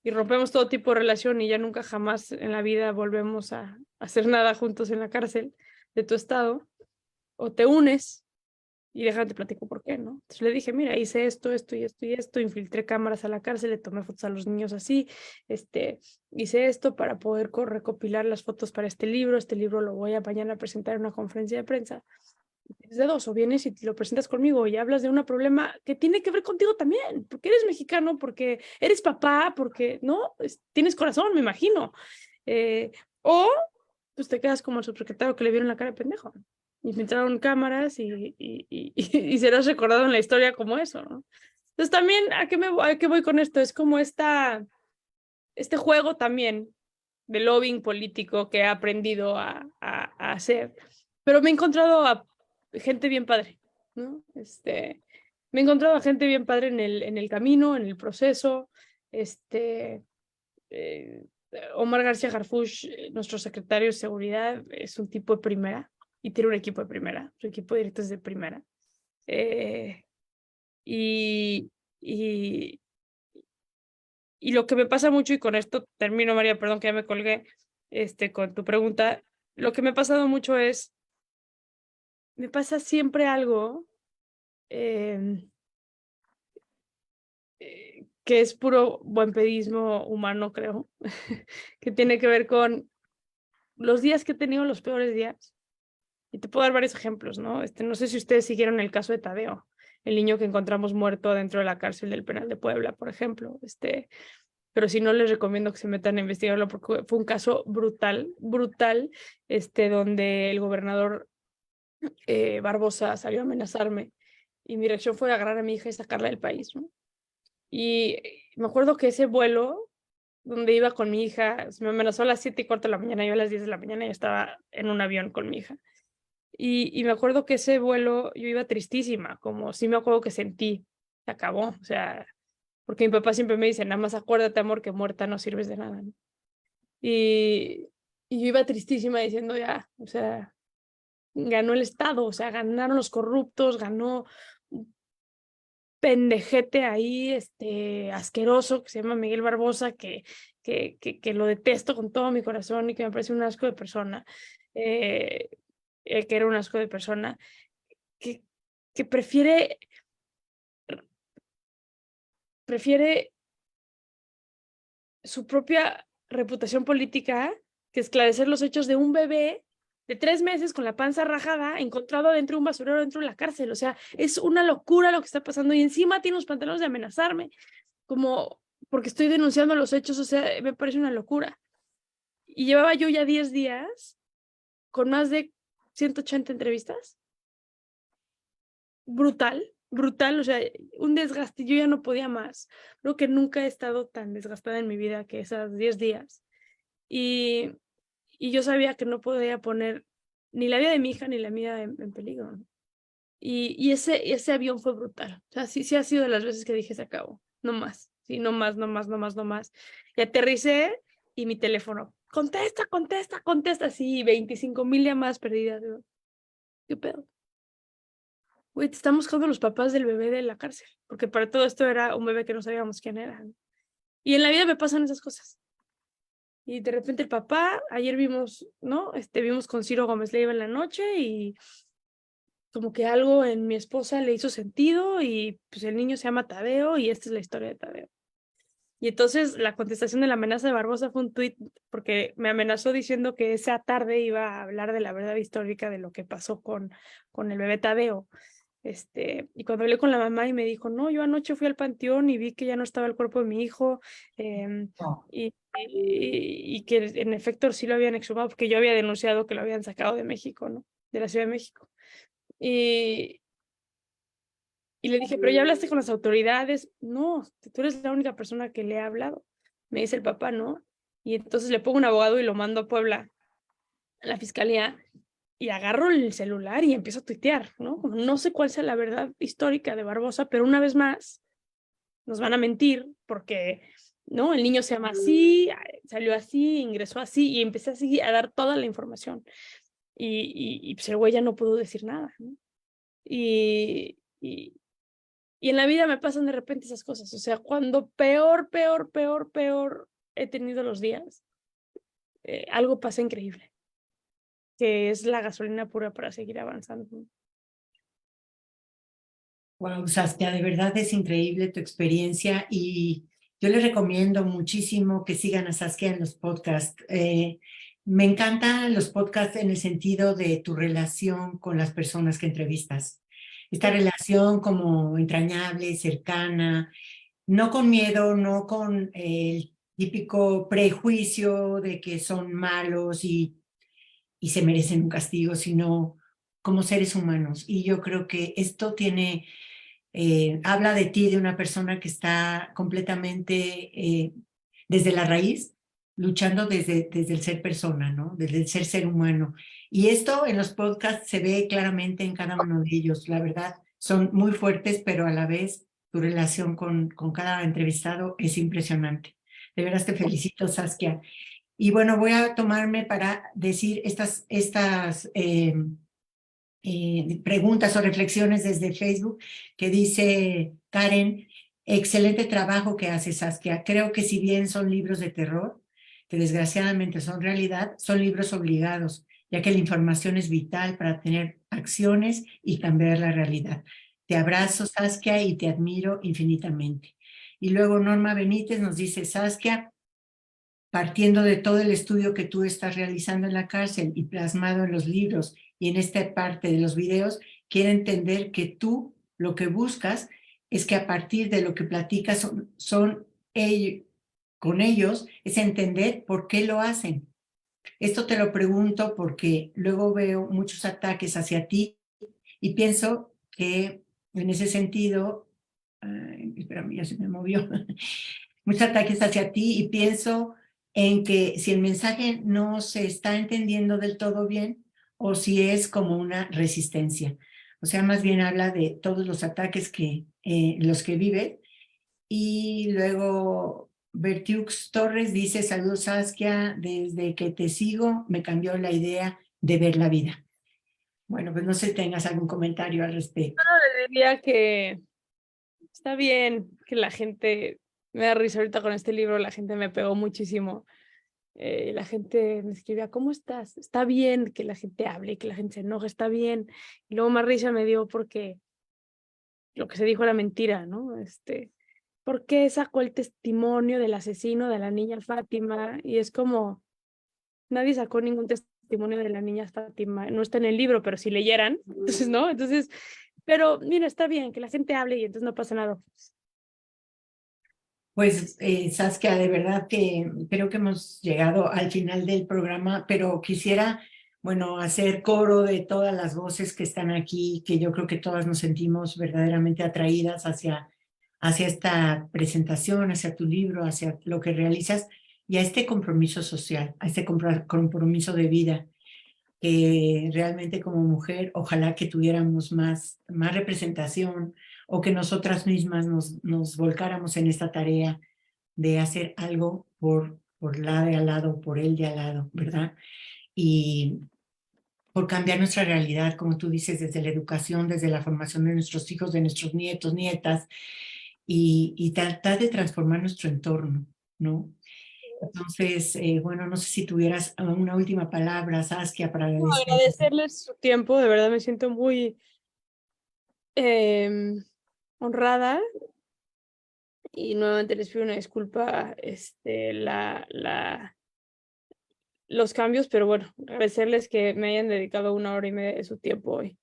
rompemos todo tipo de relación y ya nunca jamás en la vida volvemos a hacer nada juntos en la cárcel de tu estado. O te unes y déjate platico por qué, ¿no? Entonces le dije, mira, hice esto, infiltré cámaras a la cárcel, le tomé fotos a los niños así, hice esto para poder recopilar las fotos para este libro lo voy a mañana presentar en una conferencia de prensa. Es de dos, o vienes y te lo presentas conmigo y hablas de un problema que tiene que ver contigo también, porque eres mexicano, porque eres papá, porque, ¿no? Tienes corazón, me imagino. O, pues te quedas como el subsecretario que le vieron la cara de pendejo. Infiltraron cámaras y serás recordado en la historia como eso, ¿no? Entonces también, ¿a qué voy con esto? Es como este juego también de lobbying político que he aprendido a hacer. Pero me he encontrado a gente bien padre, ¿no? Me he encontrado a gente bien padre en el camino, en el proceso. Omar García Harfuch, nuestro secretario de seguridad, es un tipo de primera y tiene un equipo de primera, su equipo directo es de primera. Y lo que me pasa mucho, y con esto termino, María, perdón que ya me colgué con tu pregunta, lo que me ha pasado mucho me pasa siempre algo que es puro buen pedismo humano, creo, que tiene que ver con los días que he tenido, los peores días. Y te puedo dar varios ejemplos, ¿no? No sé si ustedes siguieron el caso de Tadeo, el niño que encontramos muerto dentro de la cárcel del penal de Puebla, por ejemplo. Pero si no, les recomiendo que se metan a investigarlo porque fue un caso brutal, donde el gobernador Barbosa salió a amenazarme y mi reacción fue agarrar a mi hija y sacarla del país, ¿no? Y me acuerdo que ese vuelo donde iba con mi hija, me amenazó a las 7:15 de la mañana, yo a las 10 de la mañana ya estaba en un avión con mi hija. Y me acuerdo que ese vuelo yo iba tristísima, como sí me acuerdo que sentí, se acabó, o sea, porque mi papá siempre me dice, nada más acuérdate, amor, que muerta no sirves de nada, ¿no? Y yo iba tristísima diciendo, ya, o sea, ganó el Estado, o sea, ganaron los corruptos, ganó un pendejete ahí, asqueroso, que se llama Miguel Barbosa, que lo detesto con todo mi corazón y que me parece un asco de persona, que era un asco de persona, que prefiere su propia reputación política que esclarecer los hechos de un bebé de 3 meses con la panza rajada encontrado dentro de un basurero dentro de la cárcel. O sea, es una locura lo que está pasando y encima tiene los pantalones de amenazarme como porque estoy denunciando los hechos. O sea, me parece una locura. Y llevaba yo ya 10 días con más de 180 entrevistas. Brutal, brutal, o sea, un desgaste, yo ya no podía más. Creo que nunca he estado tan desgastada en mi vida que esos 10 días. Y yo sabía que no podía poner ni la vida de mi hija ni la mía en peligro, ¿no? Y ese avión fue brutal. O sea, sí ha sido de las veces que dije, se acabó, no más, sí, no más, no más, no más, no más. Y aterricé y mi teléfono, contesta, contesta, contesta, sí, 25,000 llamadas perdidas. Digo, ¿qué pedo? Güey, te están buscando los papás del bebé de la cárcel, porque para todo esto era un bebé que no sabíamos quién era, ¿no? Y en la vida me pasan esas cosas. Y de repente el papá, ayer vimos, ¿no? Vimos con Ciro Gómez Leiva en la noche y como que algo en mi esposa le hizo sentido y pues el niño se llama Tadeo y esta es la historia de Tadeo. Y entonces la contestación de la amenaza de Barbosa fue un tuit porque me amenazó diciendo que esa tarde iba a hablar de la verdad histórica de lo que pasó con el bebé Tadeo. Y cuando hablé con la mamá y me dijo, no, yo anoche fui al panteón y vi que ya no estaba el cuerpo de mi hijo, Oh. y que en efecto sí lo habían exhumado porque yo había denunciado que lo habían sacado de México, ¿no? De la Ciudad de México. Y le dije, pero ya hablaste con las autoridades. No, tú eres la única persona que le ha hablado. Me dice el papá, ¿no? Y entonces le pongo un abogado y lo mando a Puebla, a la fiscalía, y agarro el celular y empiezo a tuitear, ¿no? Como no sé cuál sea la verdad histórica de Barbosa, pero una vez más nos van a mentir porque, ¿no? El niño se llama así, salió así, ingresó así, y empecé así a dar toda la información. Y pues el güey ya no pudo decir nada, ¿no? Y en la vida me pasan de repente esas cosas. O sea, cuando peor he tenido los días, algo pasa increíble, que es la gasolina pura para seguir avanzando. Wow, Saskia, de verdad es increíble tu experiencia y yo les recomiendo muchísimo que sigan a Saskia en los podcasts. Me encantan los podcasts en el sentido de tu relación con las personas que entrevistas. Esta relación como entrañable, cercana, no con miedo, no con el típico prejuicio de que son malos y se merecen un castigo, sino como seres humanos. Y yo creo que esto habla de ti, de una persona que está completamente desde la raíz, luchando desde el ser persona, ¿no? Desde el ser humano. Y esto en los podcasts se ve claramente en cada uno de ellos. La verdad, son muy fuertes, pero a la vez tu relación con cada entrevistado es impresionante. De veras te felicito, Saskia. Y bueno, voy a tomarme para decir estas preguntas o reflexiones desde Facebook que dice Karen, excelente trabajo que hace Saskia. Creo que si bien son libros de terror, que desgraciadamente son realidad, son libros obligados, ya que la información es vital para tener acciones y cambiar la realidad. Te abrazo, Saskia, y te admiro infinitamente. Y luego Norma Benítez nos dice, Saskia, partiendo de todo el estudio que tú estás realizando en la cárcel y plasmado en los libros y en esta parte de los videos, quiero entender que tú lo que buscas es que a partir de lo que platicas con ellos, es entender por qué lo hacen. Esto te lo pregunto porque luego veo muchos ataques hacia ti y pienso que en ese sentido, espérame, ya se me movió, muchos ataques hacia ti y pienso en que si el mensaje no se está entendiendo del todo bien o si es como una resistencia. O sea, más bien habla de todos los ataques que los que vive Y luego Bertiux Torres dice, saludos Saskia, desde que te sigo me cambió la idea de ver la vida. Bueno, pues no sé si tengas algún comentario al respecto. Le diría que está bien que la gente, me da risa ahorita con este libro, la gente me pegó muchísimo. La gente me escribía, ¿cómo estás? Está bien que la gente hable, que la gente se enoje, está bien. Y luego más risa me dio porque lo que se dijo era mentira, ¿no? ¿Por qué sacó el testimonio del asesino de la niña Fátima? Y es como, nadie sacó ningún testimonio de la niña Fátima, no está en el libro, pero si leyeran, entonces, ¿no? Entonces, pero mira, está bien que la gente hable y entonces no pasa nada. Pues Saskia, de verdad que creo que hemos llegado al final del programa, pero quisiera, bueno, hacer coro de todas las voces que están aquí, que yo creo que todas nos sentimos verdaderamente atraídas hacia esta presentación, hacia tu libro, hacia lo que realizas y a este compromiso social, a este compromiso de vida, que realmente como mujer, ojalá que tuviéramos más representación o que nosotras mismas nos volcáramos en esta tarea de hacer algo por la de al lado, por el de al lado, ¿verdad? Y por cambiar nuestra realidad, como tú dices, desde la educación, desde la formación de nuestros hijos, de nuestros nietos, nietas, y tratar de transformar nuestro entorno, ¿no? Entonces, bueno, no sé si tuvieras una última palabra, Saskia, para No, agradecer. agradecerles su tiempo, de verdad me siento muy honrada y nuevamente les pido una disculpa, los cambios, pero bueno, agradecerles que me hayan dedicado 1 hora y media de su tiempo hoy.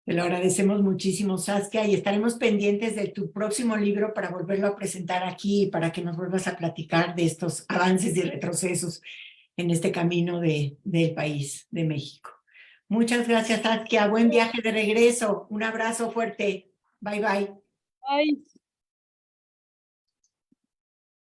Te lo agradecemos muchísimo, Saskia, y estaremos pendientes de tu próximo libro para volverlo a presentar aquí, para que nos vuelvas a platicar de estos avances y retrocesos en este camino del país, de México. Muchas gracias, Saskia. Buen viaje de regreso. Un abrazo fuerte. Bye, bye. Ay.